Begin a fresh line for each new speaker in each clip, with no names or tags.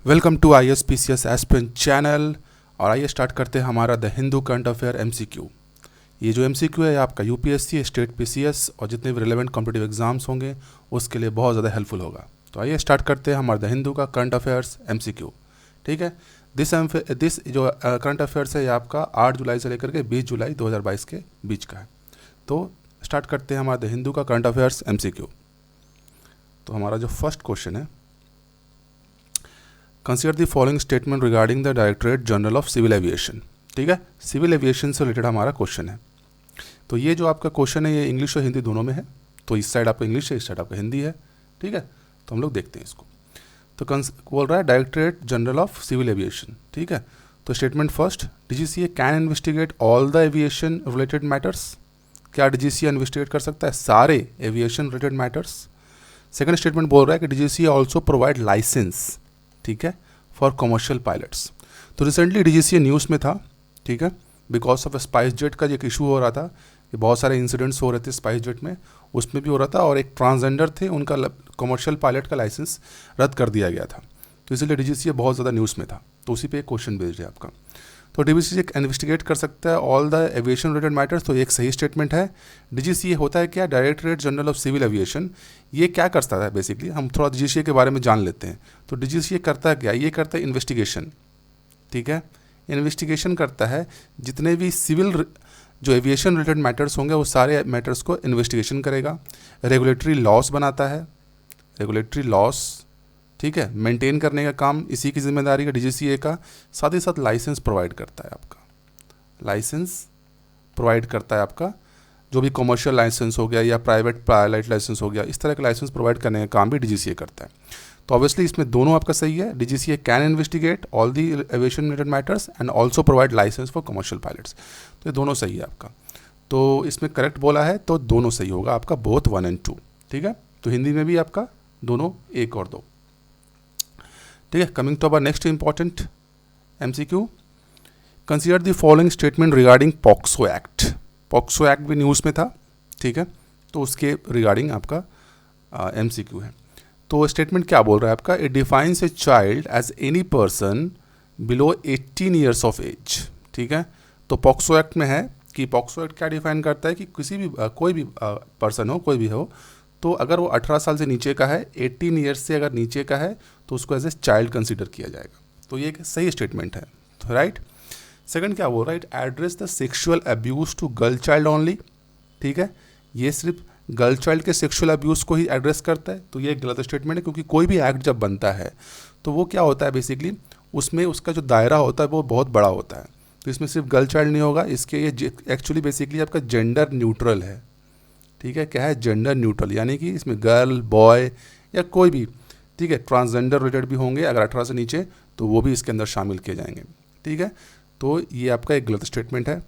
Welcome to ISPCS aspirant channel. और आइए start करते हैं हमारा the Hindu current affair MCQ। ये जो MCQ है आपका UPSC, स्टेट PCS और जितने भी रिलेवेंट कॉम्पिटिटिव एग्जाम्स होंगे उसके लिए बहुत ज़्यादा हेल्पफुल होगा। तो आइए स्टार्ट करते हैं हमारा द हिंदू का करंट अफेयर्स MCQ। ठीक है, दिस जो करंट अफेयर्स है ये आपका 8 जुलाई से लेकर के 20 जुलाई 2022 के बीच का है। तो स्टार्ट करते हैं हमारा द हिंदू का करंट अफेयर्स MCQ। तो हमारा जो फर्स्ट क्वेश्चन है, consider the following statement regarding the directorate general of civil aviation. ठीक है, सिविल एविएशन से रिलेटेड हमारा क्वेश्चन है। तो ये जो आपका क्वेश्चन है ये इंग्लिश और हिंदी दोनों में है। तो इस साइड आपका इंग्लिश है, इस साइड आपका हिंदी है। ठीक है, तो हम लोग देखते हैं इसको। तो बोल रहा है directorate general of civil aviation. ठीक है, तो statement first, DGCA can investigate all the aviation related matters. क्या DGCA इन्वेस्टिगेट कर सकता है सारे aviation related matters. Second statement बोल रहा है कि DGCA ऑल्सो प्रोवाइड लाइसेंस, ठीक है, फॉर कमर्शियल पायलट्स। तो रिसेंटली DGCA न्यूज़ में था, ठीक है, बिकॉज ऑफ स्पाइस जेट का एक इशू हो रहा था कि बहुत सारे इंसिडेंट्स हो रहे थे स्पाइस जेट में, उसमें भी हो रहा था। और एक ट्रांसजेंडर थे, उनका कमर्शियल पायलट का लाइसेंस रद्द कर दिया गया था। तो इसलिए DGCA बहुत ज़्यादा न्यूज़ में था। तो उसी पे एक क्वेश्चन भेज रहे हैं आपका। तो DGCA इन्वेस्टिगेट कर सकता है all the aviation related matters. तो एक सही स्टेटमेंट है। DGCA होता है क्या, directorate general of civil aviation. ये क्या करता है बेसिकली, हम थोड़ा DGCA के बारे में जान लेते हैं। तो DGCA करता है क्या, ये करता है इन्वेस्टिगेशन। ठीक है, इन्वेस्टिगेशन करता है जितने भी सिविल जो एविएशन रिलेटेड मैटर्स होंगे वो सारे मैटर्स को इन्वेस्टिगेशन करेगा। रेगुलेटरी लॉस बनाता है, रेगुलेटरी लॉस, ठीक है, मेंटेन करने का काम इसी की जिम्मेदारी है DGCA का। साथ ही साथ लाइसेंस प्रोवाइड करता है आपका, लाइसेंस प्रोवाइड करता है आपका, जो भी कमर्शियल लाइसेंस हो गया या प्राइवेट पायलट लाइसेंस हो गया, इस तरह का लाइसेंस प्रोवाइड करने का काम भी DGCA करता है। तो ऑब्वियसली इसमें दोनों आपका सही है। DGCA can investigate all the aviation related matters and also provide licence for commercial pilots. तो ये दोनों सही है आपका। तो इसमें करेक्ट बोला है तो दोनों सही होगा आपका, बोथ 1 and 2। ठीक है, तो हिंदी में भी आपका दोनों 1 और 2। ठीक है, coming to our next important MCQ, consider the following statement regarding POCSO act. POCSO act भी न्यूज़ में था, ठीक है, तो उसके रिगार्डिंग आपका MCQ है। तो स्टेटमेंट क्या बोल रहा है आपका, it defines a child as any person below 18 years of age. ठीक है, तो पॉक्सो एक्ट में है कि पॉक्सो एक्ट क्या डिफाइन करता है कि किसी भी कोई भी पर्सन हो, कोई भी हो, तो अगर वो 18 साल से नीचे का है, 18 ईयर्स से अगर नीचे का है तो उसको एज ए चाइल्ड कंसीडर किया जाएगा। तो ये एक सही स्टेटमेंट है, तो राइट। सेकंड क्या बोल रहा है, it address the sexual abuse to girl child only. ठीक है, ये सिर्फ गर्ल चाइल्ड के सेक्सुअल अब्यूज़ को ही एड्रेस करता है। तो ये एक गलत स्टेटमेंट है, क्योंकि कोई भी एक्ट जब बनता है तो वो क्या होता है बेसिकली, उसमें उसका जो दायरा होता है वो बहुत बड़ा होता है। तो इसमें सिर्फ गर्ल चाइल्ड नहीं होगा, इसके ये एक्चुअली बेसिकली आपका जेंडर न्यूट्रल है। ठीक है, क्या है, जेंडर न्यूट्रल, यानी कि इसमें गर्ल, बॉय या कोई भी, ठीक है, ट्रांसजेंडर रिलेटेड भी होंगे अगर 18 से नीचे, तो वो भी इसके अंदर शामिल किए जाएंगे। ठीक है, तो ये आपका एक गलत स्टेटमेंट है।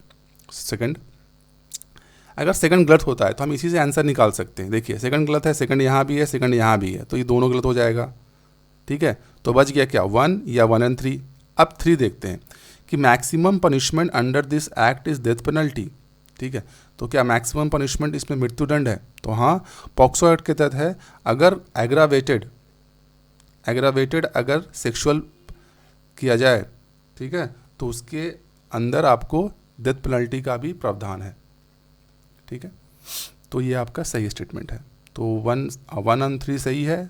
सेकंड, अगर सेकंड गलत होता है तो हम इसी से आंसर निकाल सकते हैं। देखिए, सेकंड गलत है, सेकंड यहाँ भी है, सेकंड यहाँ भी है, तो ये दोनों गलत हो जाएगा। ठीक है, तो बच गया क्या, 1 या 1 and 3। अब 3 देखते हैं कि maximum punishment under this act is death penalty. ठीक है, तो क्या मैक्सिमम पनिशमेंट इसमें मृत्युदंड है, तो हाँ, पॉक्सो एक्ट के तहत है। अगर एग्रावेटेड अगर सेक्सुअल किया जाए, ठीक है, तो उसके अंदर आपको डेथ पेनल्टी का भी प्रावधान है। ठीक है, तो ये आपका सही स्टेटमेंट है। तो 1 and 3 सही है,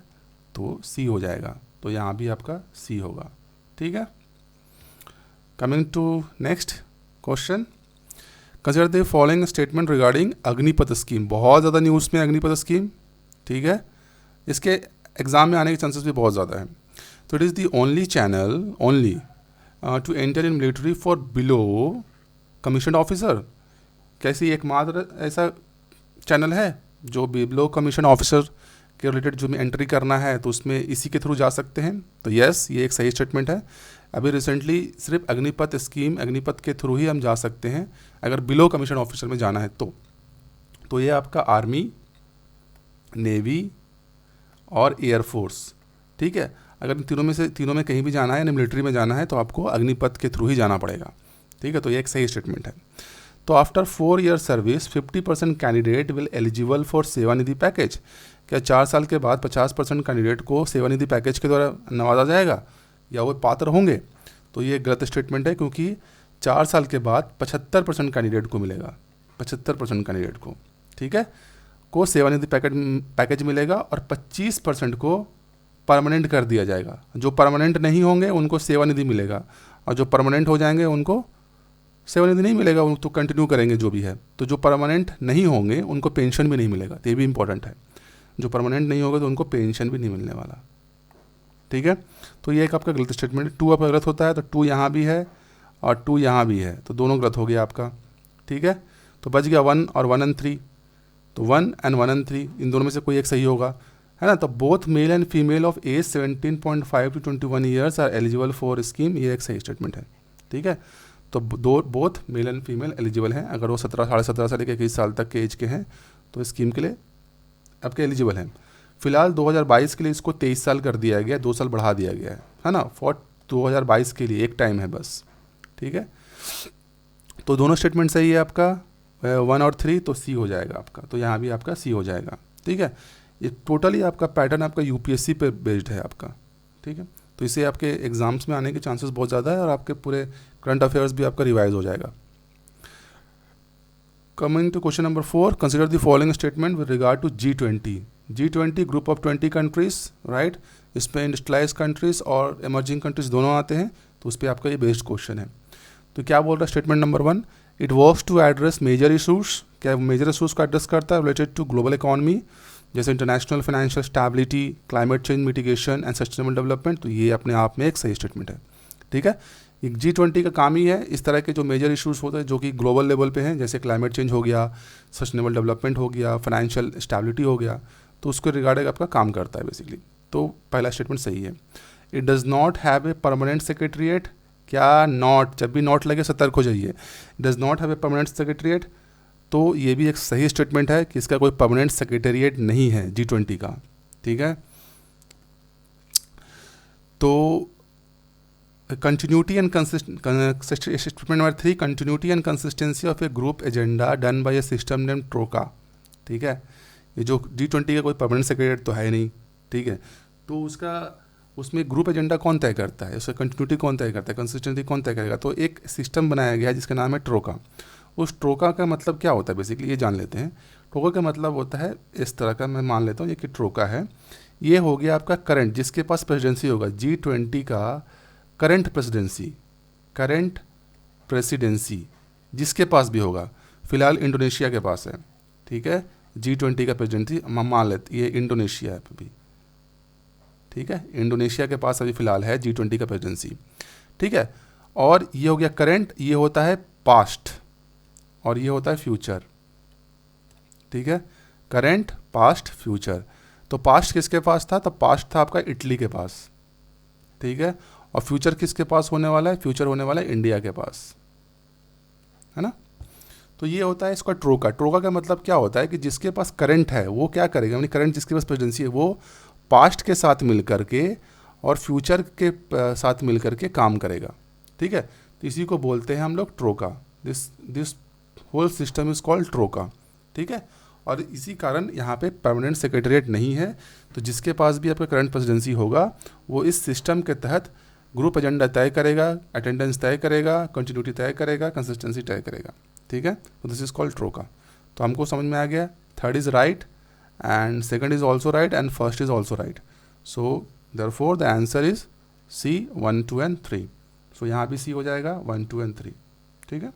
तो C हो जाएगा। तो यहाँ भी आपका C होगा। ठीक है, coming to next question, consider the following statement regarding Agnipath scheme. बहुत ज़्यादा न्यूज़ में अग्निपथ स्कीम। ठीक है, इसके एग्जाम में आने के चांसेस भी बहुत ज़्यादा है। तो it is the only channel only to enter in military for below commission officer. कैसी एकमात्र ऐसा चैनल है जो बिलो कमीशन ऑफिसर के रिलेटेड जो में एंट्री करना है तो उसमें इसी के थ्रू जा सकते हैं। तो यस, ये एक सही स्टेटमेंट है। अभी रिसेंटली सिर्फ अग्निपथ स्कीम, अग्निपथ के थ्रू ही हम जा सकते हैं अगर बिलो कमीशन ऑफिसर में जाना है तो ये आपका आर्मी, नेवी और एयरफोर्स। ठीक है, अगर इन तीनों में कहीं भी जाना है यानी मिलिट्री में जाना है तो आपको अग्निपथ के थ्रू ही जाना पड़ेगा। ठीक है, तो ये एक सही स्टेटमेंट है। तो after 4 year service 50% candidate will eligible for Sevanidhi package. क्या 4 साल के बाद 50% कैंडिडेट को सेवानिधि पैकेज के द्वारा नवाजा जाएगा? या वो पात्र होंगे, तो ये गलत स्टेटमेंट है, क्योंकि 4 साल के बाद 75% कैंडिडेट को मिलेगा, 75% कैंडिडेट को, ठीक है, को सेवानिधि पैकेज मिलेगा, और 25% को परमानेंट कर दिया जाएगा। जो परमानेंट नहीं होंगे उनको सेवानिधि मिलेगा, और जो परमानेंट हो जाएंगे उनको सेवानिधि नहीं मिलेगा, वो तो कंटिन्यू करेंगे जो भी है। तो जो परमानेंट नहीं होंगे उनको पेंशन भी नहीं मिलेगा, तो ये भी इंपॉर्टेंट है। जो परमानेंट नहीं होगा तो उनको पेंशन भी नहीं मिलने वाला, ठीक है। तो ये एक आपका गलत स्टेटमेंट है। 2 आपका गलत होता है तो 2 यहाँ भी है और 2 यहाँ भी है, तो दोनों गलत हो गया आपका, ठीक है। तो बच गया 1 और 1 and 3, तो 1 and 1 and 3 इन दोनों में से कोई एक सही होगा, है ना। तो both male and female of age 17.5 to 21 years are eligible for scheme, ये एक सही स्टेटमेंट है, ठीक है। तो both male and female eligible हैं, अगर वो 17 साढ़े 17 से लेकर 21 साल तक के एज के हैं तो स्कीम के लिए आपके एलिजिबल हैं। फिलहाल 2022 के लिए इसको 23 साल कर दिया गया, 2 साल बढ़ा दिया गया है ना, फॉर 2022 के लिए एक टाइम है बस, ठीक है। तो दोनों स्टेटमेंट सही है आपका, 1 और 3, तो सी हो जाएगा आपका, तो यहाँ भी आपका सी हो जाएगा, ठीक है। ये टोटली आपका पैटर्न आपका यूपीएससी पे बेस्ड है आपका, ठीक है। तो इसे आपके एग्जाम्स में आने के चांसेस बहुत ज़्यादा है, और आपके पूरे करंट अफेयर्स भी आपका रिवाइज हो जाएगा। Coming to question number 4, consider the following statement with regard to G20। G20 group of 20 countries, right. इसमें इंडस्ट्रियलाइज कंट्रीज और इमर्जिंग कंट्रीज दोनों आते हैं, तो उस पर आपका ये बेस्ड क्वेश्चन है। तो क्या बोल रहा है statement number 1, it works to address major issues, क्या मेजर इशूज़ को एड्रेस करता है रिलेटेड टू ग्लोबल इकॉनमी, जैसे international financial stability, climate change mitigation and sustainable development. तो ये अपने आप में एक सही स्टेटमेंट है, ठीक है। ये G20 का काम ही है इस तरह के जो मेजर इश्यूज़ होते हैं जो कि ग्लोबल लेवल पे हैं, जैसे क्लाइमेट चेंज हो गया, सस्टेनेबल डेवलपमेंट हो गया, फाइनेंशियल स्टेबिलिटी हो गया, तो उसके रिगार्डिंग आपका काम करता है बेसिकली। तो पहला स्टेटमेंट सही है। It does not have a permanent secretariat, क्या नॉट, जब भी नॉट लगे सतर्क हो जाइए। Does not have a permanent secretariat, तो ये भी एक सही स्टेटमेंट है कि इसका कोई परमानेंट सेक्रेटेरिएट नहीं है G20 का, ठीक है। तो continuity and statement number 3, continuity and consistency of a group agenda done by a system name troika, ठीक है। ये जो G20 का कोई परमानेंट सेक्रेटरी तो है नहीं, ठीक है। तो उसमें ग्रुप एजेंडा कौन तय करता है, उसका कंटिन्यूटी कौन तय करता है, कंसिस्टेंसी कौन तय करेगा। तो एक सिस्टम बनाया गया है जिसका नाम है ट्रोका। उस ट्रोका का मतलब क्या होता है बेसिकली ये जान लेते हैं। ट्रोका का मतलब होता है इस तरह का, मैं मान लेता हूँ ये कि ट्रोका है, ये हो गया आपका करंट, जिसके पास प्रेसिडेंसी होगा G20 का करंट प्रेसिडेंसी जिसके पास भी होगा। फिलहाल इंडोनेशिया के पास है, ठीक है, G20 का प्रेसिडेंसी मान लेते, ये इंडोनेशिया है अभी, ठीक है, इंडोनेशिया के पास अभी फिलहाल है G20 का प्रेसिडेंसी, ठीक है। और ये हो गया करंट, ये होता है पास्ट और ये होता है फ्यूचर, ठीक है, करंट, पास्ट, फ्यूचर। तो पास्ट किसके पास था, तो पास्ट था आपका इटली के पास, ठीक है। और फ्यूचर किसके पास होने वाला है, फ्यूचर होने वाला है इंडिया के पास, है ना। तो ये होता है इसका ट्रोका। ट्रोका का मतलब क्या होता है कि जिसके पास करंट है वो क्या करेगा, यानी करंट जिसके पास प्रेसिडेंसी है वो पास्ट के साथ मिल करके और फ्यूचर के साथ मिल करके काम करेगा, ठीक है। तो इसी को बोलते हैं हम लोग troika. This whole system is called troika, ठीक है। और इसी कारण यहाँ पे परमानेंट सेक्रेटरीट नहीं है। तो जिसके पास भी आपका करंट प्रेसिडेंसी होगा वो इस सिस्टम के तहत ग्रुप एजेंडा तय करेगा, अटेंडेंस तय करेगा, कंटिन्यूटी तय करेगा, कंसिस्टेंसी तय करेगा, ठीक है। तो दिस इज कॉल्ड ट्रोका। तो हमको समझ में आ गया, third is right and second is also right and first is also right. So therefore the answer is C 1, 2 and 3। सो यहाँ भी C हो जाएगा 1, 2 and 3, ठीक है।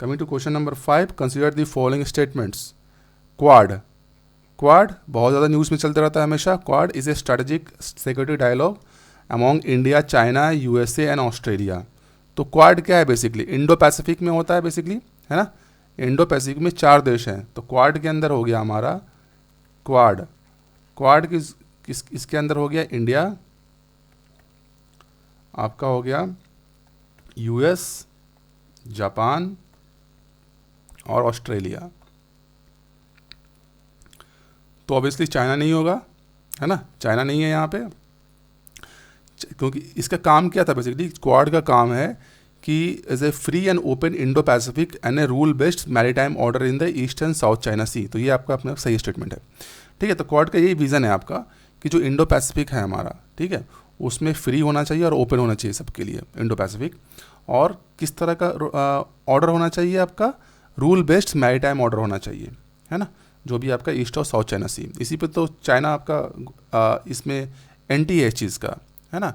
Coming to question number 5, consider the following statements. Quad बहुत ज़्यादा news में चलता रहता है हमेशा। Quad is a strategic security dialogue among India, China, USA and Australia. तो क्वाड क्या है बेसिकली, इंडो पैसिफिक में होता है बेसिकली, है ना। इंडो पैसिफिक में 4 देश हैं, तो क्वाड के अंदर हो गया हमारा क्वाड इसके अंदर हो गया इंडिया, आपका हो गया US, जापान और ऑस्ट्रेलिया। तो ऑब्वियसली चाइना नहीं होगा, है ना, चाइना नहीं है यहाँ पे, क्योंकि इसका काम क्या था बेसिकली, क्वाड का काम है कि as a free and open Indo Pacific and a rule based maritime order in the East and South China Sea. तो ये आपका अपना सही स्टेटमेंट है, ठीक है। तो क्वाड का यही विज़न है आपका कि जो इंडो पैसिफिक है हमारा, ठीक है, उसमें फ्री होना चाहिए और ओपन होना चाहिए सबके लिए इंडो पैसिफिक। और किस तरह का ऑर्डर होना चाहिए आपका, रूल बेस्ड मैरीटाइम ऑर्डर होना चाहिए, है ना, जो भी आपका ईस्ट और साउथ चाइना सी, इसी पे तो चाइना आपका इसमें एंटी है इस चीज़ का, है ना।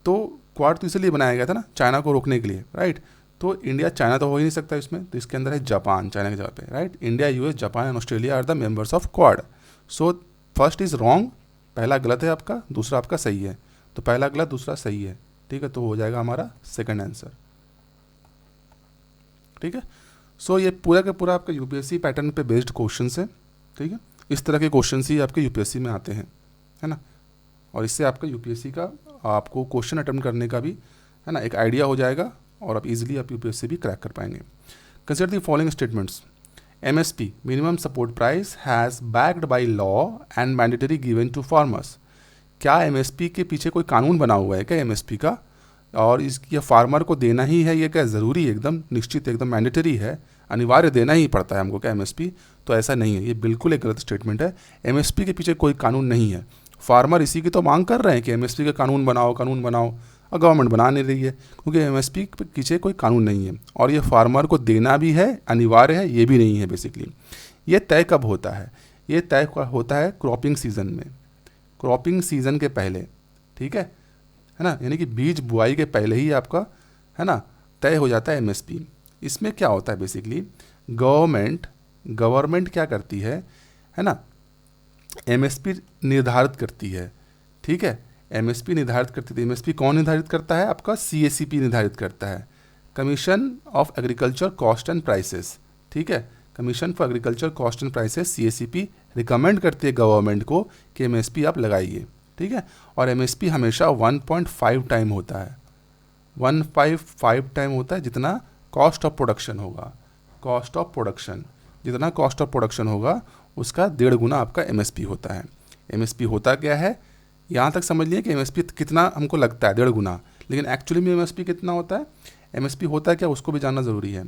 तो क्वाड तो इसलिए बनाया गया था ना, चाइना को रोकने के लिए, राइट। तो इंडिया चाइना तो हो ही नहीं सकता इसमें, तो इसके अंदर है जापान चाइना की जगह पे, right. India, US, Japan and Australia are the members of quad. So first is wrong, पहला गलत है आपका, दूसरा आपका सही है। तो पहला गलत, दूसरा सही है, ठीक है। तो हो जाएगा हमारा सेकंड आंसर, ठीक है। सो ये पूरा का पूरा आपका यूपीएससी पैटर्न पे बेस्ड क्वेश्चन है, ठीक है। इस तरह के क्वेश्चन ही आपके यूपीएससी में आते हैं, है ना। और इससे आपका यूपीएससी का आपको क्वेश्चन अटेम्प्ट करने का भी, है ना, एक आइडिया हो जाएगा और आप इजीली आप यूपीएससी भी क्रैक कर पाएंगे। Consider the following statements. MSP minimum support price has backed by law and mandatory given to farmers. क्या एमएसपी के पीछे कोई कानून बना हुआ है क्या एमएसपी का, और ये फार्मर को देना ही है, ये क्या ज़रूरी है, एकदम निश्चित, एकदम मैंडेटरी है, अनिवार्य देना ही पड़ता है हमको क्या एमएसपी? तो ऐसा नहीं है, ये बिल्कुल एक गलत स्टेटमेंट है। एमएसपी के पीछे कोई कानून नहीं है। फार्मर इसी की तो मांग कर रहे हैं कि एमएसपी का कानून बनाओ, कानून बनाओ, और गवर्नमेंट बना नहीं रही है, क्योंकि एमएसपी के पीछे कोई कानून नहीं है। और ये फार्मर को देना भी है, अनिवार्य है, ये भी नहीं है बेसिकली। ये तय कब होता है? ये तय होता है क्रॉपिंग सीजन में, क्रॉपिंग सीजन के पहले, ठीक है ना, यानी कि बीज बुआई के पहले ही आपका, है ना, तय हो जाता है एमएसपी। इसमें क्या होता है बेसिकली, गवर्नमेंट क्या करती है ना, एमएसपी निर्धारित करती है, ठीक है। एमएसपी निर्धारित करती है। एमएसपी कौन निर्धारित करता है? आपका सीएसीपी निर्धारित करता है, commission of agriculture cost and prices, ठीक है। Commission for agriculture cost and prices, CACP recommend करती है गवर्नमेंट को कि एमएसपी आप लगाइए, ठीक है। और एमएसपी हमेशा 1.5 टाइम होता है, 1.5 टाइम होता है जितना कॉस्ट ऑफ प्रोडक्शन होगा। कॉस्ट ऑफ प्रोडक्शन, जितना कॉस्ट ऑफ प्रोडक्शन होगा उसका 1.5 गुना आपका एमएसपी होता है। एमएसपी होता क्या है, यहाँ तक समझ लिए कि एमएसपी कितना हमको लगता है 1.5 गुना, लेकिन एक्चुअली में एमएसपी कितना होता है, एमएसपी होता है क्या, उसको भी जानना ज़रूरी है।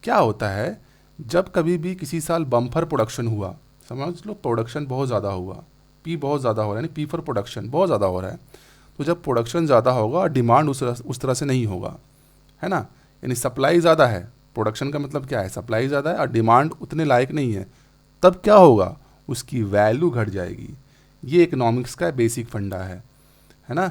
क्या होता है, जब कभी भी किसी साल बम्पर प्रोडक्शन हुआ, समझ लो प्रोडक्शन बहुत ज़्यादा हुआ, पी बहुत ज़्यादा हो रहा है, यानी पी फॉर प्रोडक्शन बहुत ज़्यादा हो रहा है, तो जब प्रोडक्शन ज़्यादा होगा और डिमांड उस तरह से नहीं होगा, है ना, यानी सप्लाई ज़्यादा है, प्रोडक्शन का मतलब क्या है, सप्लाई ज़्यादा है और डिमांड उतने लायक नहीं है, तब क्या होगा, उसकी वैल्यू घट जाएगी। ये इकोनॉमिक्स का बेसिक फंडा है ना।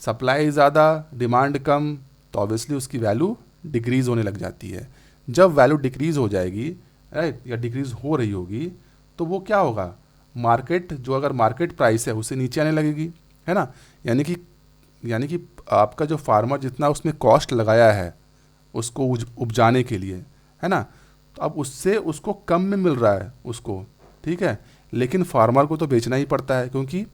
सप्लाई ज़्यादा, डिमांड कम, तो ऑब्वियसली उसकी वैल्यू डिक्रीज़ होने लग जाती है। जब वैल्यू डिक्रीज़ हो जाएगी, राइट, या डिक्रीज़ हो रही होगी, तो वो क्या होगा, मार्केट, जो अगर मार्केट प्राइस है उससे नीचे आने लगेगी, है ना। यानी कि आपका जो फार्मर जितना उसमें कॉस्ट लगाया है उसको उपजाने के लिए, है ना, तो अब उससे उसको कम में मिल रहा है उसको, ठीक है। लेकिन फार्मर को तो बेचना ही पड़ता है, क्योंकि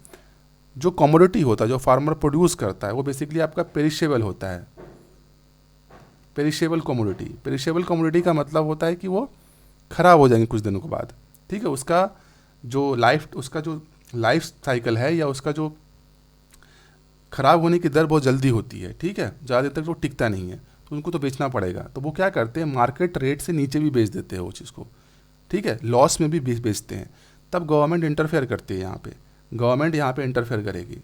जो कमोडिटी होता है, जो फार्मर प्रोड्यूस करता है, वो बेसिकली आपका पेरिशेबल होता है। पेरिशेबल कमोडिटी का मतलब होता है कि वो ख़राब हो जाएंगे कुछ दिनों के बाद, ठीक है। उसका जो लाइफ साइकिल है, या उसका जो ख़राब होने की दर बहुत जल्दी होती है, ठीक है, ज़्यादा देर तक वो टिकता नहीं है, तो उनको तो बेचना पड़ेगा। तो वो क्या करते हैं, मार्केट रेट से नीचे भी बेच देते हैं वो चीज़ को, ठीक है, लॉस में भी बेचते हैं। तब गवर्नमेंट इंटरफेयर करती है, गवर्नमेंट यहाँ पे इंटरफेयर करेगी,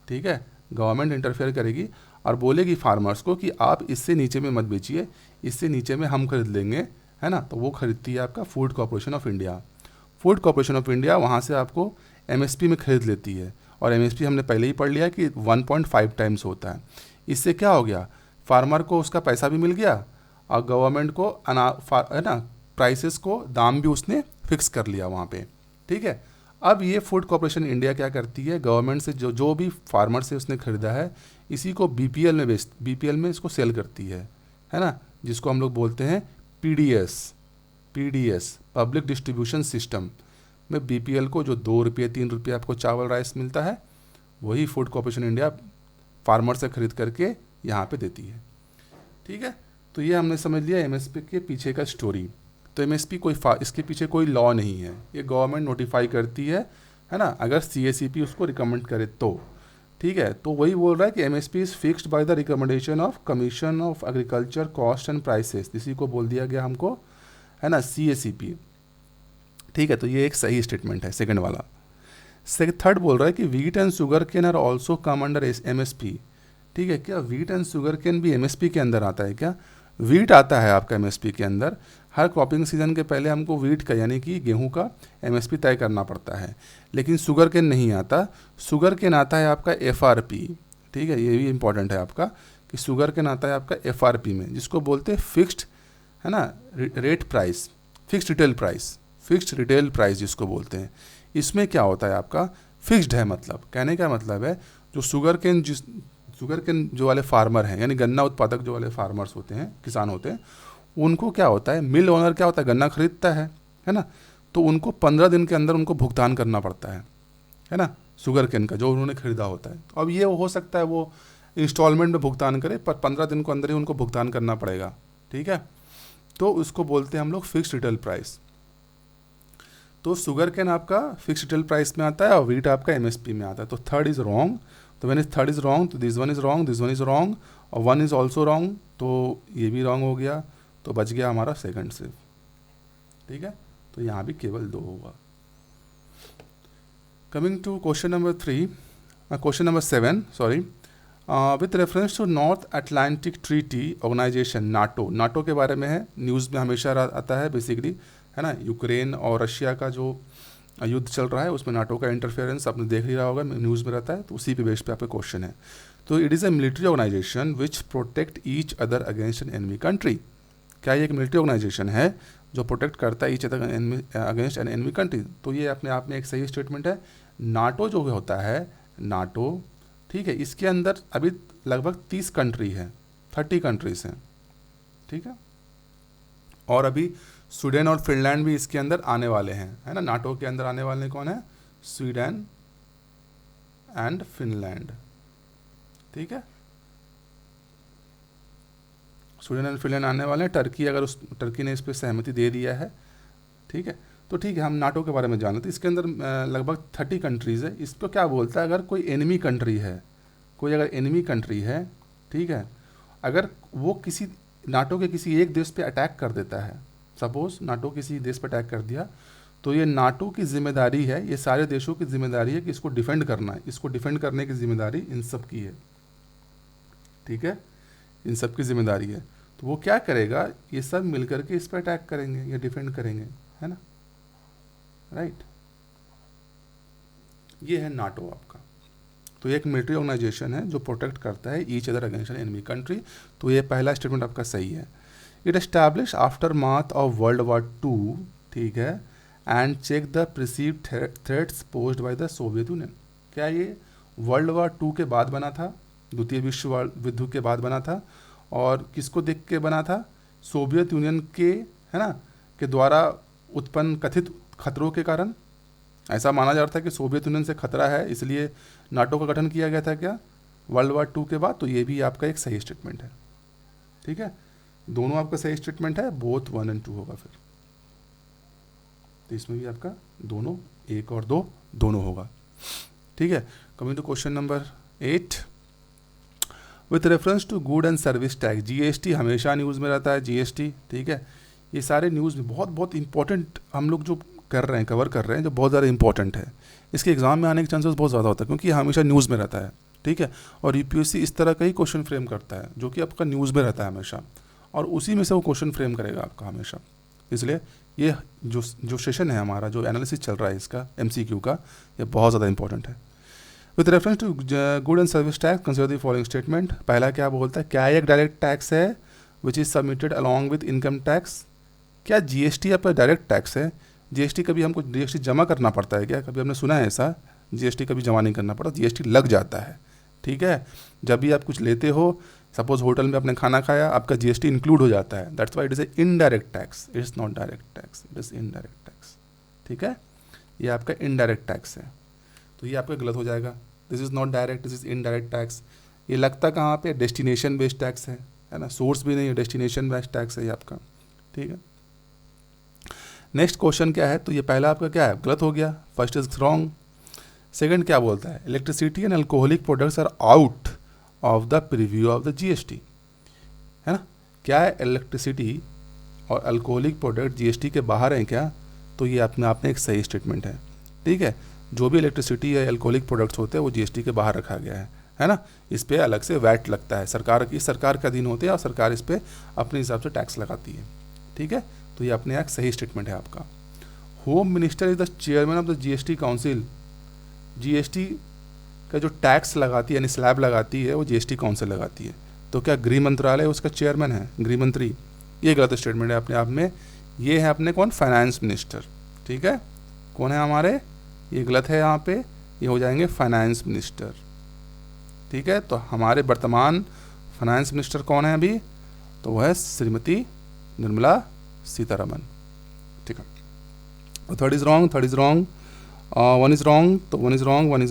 ठीक है। गवर्नमेंट इंटरफेयर करेगी और बोलेगी फार्मर्स को कि आप इससे नीचे में मत बेचिए, इससे नीचे में हम खरीद लेंगे, है ना। तो वो खरीदती है आपका food corporation of India. Food corporation of India वहाँ से आपको एमएसपी में खरीद लेती है, और एमएसपी हमने पहले ही पढ़ लिया कि 1.5 टाइम्स होता है। इससे क्या हो गया, फार्मर को उसका पैसा भी मिल गया और गवर्नमेंट को है ना, प्राइसेस को दाम भी उसने फिक्स कर लिया वहाँ पे, ठीक है। अब ये फूड कॉर्पोरेशन इंडिया क्या करती है, गवर्नमेंट से जो भी फार्मर से उसने खरीदा है, इसी को बीपीएल में इसको सेल करती है ना, जिसको हम लोग बोलते हैं पीडीएस, पब्लिक डिस्ट्रीब्यूशन सिस्टम में। बीपीएल को जो 2 रुपये 3 रुपये आपको चावल राइस मिलता है, वही फूड कॉर्पोरेशन इंडिया फार्मर से खरीद करके यहाँ पे देती है, ठीक है। तो ये हमने समझ लिया एमएसपी के पीछे का स्टोरी। तो एमएसपी इसके पीछे कोई लॉ नहीं है, ये गवर्नमेंट नोटिफाई करती है ना, अगर सीएसीपी उसको रिकमेंड करे तो, ठीक है। तो वही बोल रहा है कि MSP is fixed by the recommendation of commission of agriculture cost and prices, इसी को बोल दिया गया हमको, है ना, सीएसीपी, ठीक है। तो ये एक सही स्टेटमेंट है सेकंड वाला। थर्ड बोल रहा है कि wheat and sugarcane are also come under MSP। ठीक है, क्या वीट एंड शुगर केन भी MSP के अंदर आता है क्या? वीट आता है आपका MSP के अंदर। हर क्रॉपिंग सीजन के पहले हमको वीट का यानी कि गेहूं का MSP तय करना पड़ता है, लेकिन शुगर केन नहीं आता। शुगर केन आता है आपका FRP। ठीक है, ये भी इंपॉर्टेंट है आपका कि शुगर केन आता है आपका FRP में, जिसको बोलते हैं फिक्स्ड, है ना, rate price, fixed retail price, fixed retail price जिसको बोलते हैं। इसमें क्या होता है आपका फिक्स्ड है, मतलब कहने का मतलब है जो शुगर केन जो वाले फार्मर हैं, यानी गन्ना उत्पादक जो वाले फार्मर्स होते हैं, किसान होते हैं, उनको क्या होता है, मिल ओनर क्या होता है, गन्ना खरीदता है ना, तो उनको 15 दिन के अंदर उनको भुगतान करना पड़ता है ना, शुगर केन का जो उन्होंने खरीदा होता है। अब ये हो सकता है वो इंस्टॉलमेंट में भुगतान करे, पर 15 दिन के अंदर ही उनको भुगतान करना पड़ेगा। ठीक है, तो उसको बोलते हैं हम लोग फिक्स्ड रिटेल प्राइस। तो शुगर केन आपका फिक्स्ड रिटेल प्राइस में आता है और वीट आपका MSP में आता है। तो थर्ड इज रॉन्ग। तो when is third is wrong, तो this one is wrong, this one is wrong, और वन इज ऑल्सो रॉन्ग, तो ये भी रॉन्ग हो गया। तो बच गया हमारा सेकंड सिर्फ। ठीक है, तो यहाँ भी केवल 2 होगा। Coming to question number 7, sorry, with reference to North Atlantic Treaty Organisation, NATO के बारे में है, न्यूज़ में हमेशा आता है बेसिकली, है ना। यूक्रेन और रशिया का जो युद्ध चल रहा है उसमें नाटो का इंटरफेरेंस आपने देख लिया होगा, न्यूज़ में रहता है, तो उसी पे बेस पे आपका क्वेश्चन है। तो it is a military organisation which protect each other against an enemy country. क्या ये एक मिलिट्री ऑर्गेनाइजेशन है जो प्रोटेक्ट करता है each other against an enemy country? तो ये अपने आप में एक सही स्टेटमेंट है। नाटो जो होता है, नाटो, ठीक है, इसके अंदर अभी लगभग 30 कंट्री है, 30 कंट्रीज हैं। ठीक है, और अभी स्वीडन और फिनलैंड भी इसके अंदर आने वाले हैं, है ना। नाटो के अंदर आने वाले कौन है? Sweden and Finland. ठीक है, स्वीडन एंड फिनलैंड आने वाले हैं। टर्की, अगर टर्की ने इस पर सहमति दे दिया है, ठीक है, तो ठीक है, हम नाटो के बारे में जान लेते। इसके अंदर लगभग 30 कंट्रीज़ है। इसको क्या बोलता है, अगर कोई एनिमी कंट्री है, कोई अगर एनिमी कंट्री है, ठीक है, अगर वो किसी नाटो के किसी एक देश पे अटैक कर देता है, सपोज नाटो किसी देश पे अटैक कर दिया, तो ये नाटो की जिम्मेदारी है, ये सारे देशों की जिम्मेदारी है कि इसको डिफेंड करना है। इसको डिफेंड करने की जिम्मेदारी इन सब की है। ठीक है, इन सब की जिम्मेदारी है। तो वो क्या करेगा, ये सब मिलकर के इस पर अटैक करेंगे या डिफेंड करेंगे, है ना, राइट। ये है नाटो आपका। तो ये एक मिलिट्री ऑर्गेनाइजेशन है जो प्रोटेक्ट करता है each other against enemy country. तो ये पहला स्टेटमेंट आपका सही है। It establish after March of World War 2, ठीक है, and check the perceived threats posed by the Soviet Union. क्या ये वर्ल्ड वॉर 2 के बाद बना था, द्वितीय विश्व युद्ध के बाद बना था, और किसको देख के बना था? सोवियत यूनियन के, है ना, के द्वारा उत्पन्न कथित खतरों के कारण। ऐसा माना जा रहा था कि सोवियत यूनियन से खतरा है, इसलिए नाटो का गठन किया गया था क्या, वर्ल्ड वॉर 2 के बाद। तो ये भी आपका एक सही स्टेटमेंट है। ठीक है, दोनों आपका सही स्टेटमेंट है, बोथ 1 और 2 होगा फिर। तो इसमें भी आपका दोनों, 1 और 2 दोनों होगा। ठीक है, coming to question number 8, with reference to good and service tax, GST हमेशा न्यूज़ में रहता है, GST। ठीक है, ये सारे न्यूज़ में बहुत इंपॉर्टेंट हम लोग जो कर रहे हैं, कवर कर रहे हैं, जो बहुत ज़्यादा इंपॉर्टेंट है। इसके एग्जाम में आने के चांसेस बहुत ज़्यादा होता है, क्योंकि ये हमेशा न्यूज़ में रहता है। ठीक है, और UPSC इस तरह का ही क्वेश्चन फ्रेम करता है जो कि आपका न्यूज़ में रहता है हमेशा, और उसी में से वो क्वेश्चन फ्रेम करेगा आपका हमेशा। इसलिए ये जो सेशन है हमारा, जो एनालिसिस चल रहा है इसका MCQ का, ये बहुत ज़्यादा इंपॉर्टेंट है। With reference to good and service tax consider the following statement. पहला क्या बोलता है, क्या एक डायरेक्ट टैक्स है which is submitted along with income tax? क्या GST आपका डायरेक्ट टैक्स है? GST कभी हमको GST जमा करना पड़ता है क्या? कभी हमने सुना है ऐसा? GST कभी जमा नहीं करना पड़ता, GST लग जाता है। ठीक है, जब भी आप कुछ लेते हो, सपोज होटल में आपने खाना खाया, आपका GST इंक्लूड हो जाता है। That's why it is A indirect tax, it is not direct tax, it is indirect tax. ठीक है, ये आपका इनडायरेक्ट टैक्स है, तो ये आपका गलत हो जाएगा। This is not direct, this is indirect tax. ये लगता कहाँ पे? डेस्टिनेशन बेस्ड टैक्स है ना, सोर्स भी नहीं है, डेस्टिनेशन बेस्ड टैक्स है ये आपका। ठीक है, नेक्स्ट क्वेश्चन क्या है? तो ये पहला आपका क्या है, गलत हो गया, फर्स्ट इज रॉन्ग। सेकंड क्या बोलता है, electricity and alcoholic products are out of the preview of the GST, है ना। क्या है, इलेक्ट्रिसिटी और अल्कोहलिक प्रोडक्ट GST के बाहर हैं क्या? तो ये अपने आप में एक सही स्टेटमेंट है। ठीक है, जो भी इलेक्ट्रिसिटी या एल्कोहलिक प्रोडक्ट्स होते हैं वो जीएसटी के बाहर रखा गया है ना। इस पर अलग से वैट लगता है, सरकार के अधीन होते हैं और सरकार इस पर अपने हिसाब से टैक्स लगाती है, ठीक है। तो ये अपने एक सही स्टेटमेंट है आपका। Home minister is the chairman of the GST council. GST का जो टैक्स लगाती है यानी स्लैब लगाती है वो जीएसटी काउंसिल लगाती है। तो क्या गृह मंत्रालय उसका चेयरमैन है, गृह मंत्री? ये गलत स्टेटमेंट है अपने आप में। ये है अपने कौन, फाइनेंस मिनिस्टर, ठीक है। कौन है हमारे, ये गलत है यहाँ पे, ये हो जाएंगे फाइनेंस मिनिस्टर, ठीक है। तो हमारे वर्तमान फाइनेंस मिनिस्टर कौन है अभी, तो वह है श्रीमती निर्मला सीतारमन, ठीक है। तो third is wrong, one is wrong, तो वन इज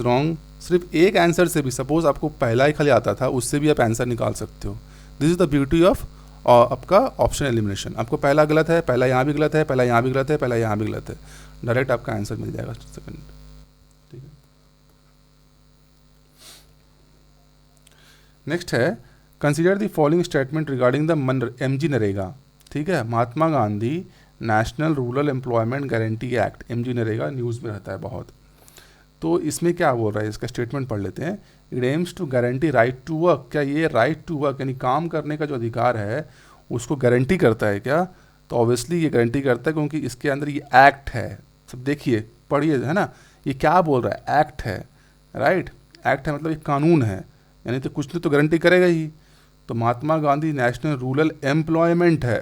रॉन्ग। सिर्फ एक आंसर से भी, सपोज आपको पहला ही खाली आता था, उससे भी आप आंसर निकाल सकते हो। This is the beauty of आपका ऑप्शन एलिमिनेशन। आपको पहला गलत है, पहला यहाँ भी गलत है, पहला यहाँ भी गलत है, पहला यहाँ भी गलत है, डायरेक्ट आपका आंसर मिल जाएगा सेकंड, ठीक है। नेक्स्ट है consider the following statement regarding the MG NREGA, ठीक है। Mahatma Gandhi National Rural Employment Guarantee Act, MG NREGA news में रहता है बहुत। तो इसमें क्या बोल रहा है, इसका स्टेटमेंट पढ़ लेते हैं। It aims to guarantee right to work. क्या ये राइट टू वर्क यानी काम करने का जो अधिकार है उसको गारंटी करता है क्या? तो ऑब्वियसली ये गारंटी करता है क्योंकि इसके अंदर ये एक्ट है। सब देखिए, पढ़िए, है ना, ये क्या बोल रहा है, एक्ट है, राइट। एक्ट है मतलब ये कानून है, यानी तो कुछ तो गारंटी करेगा ही। तो महात्मा गांधी नेशनल रूरल एम्प्लॉयमेंट है,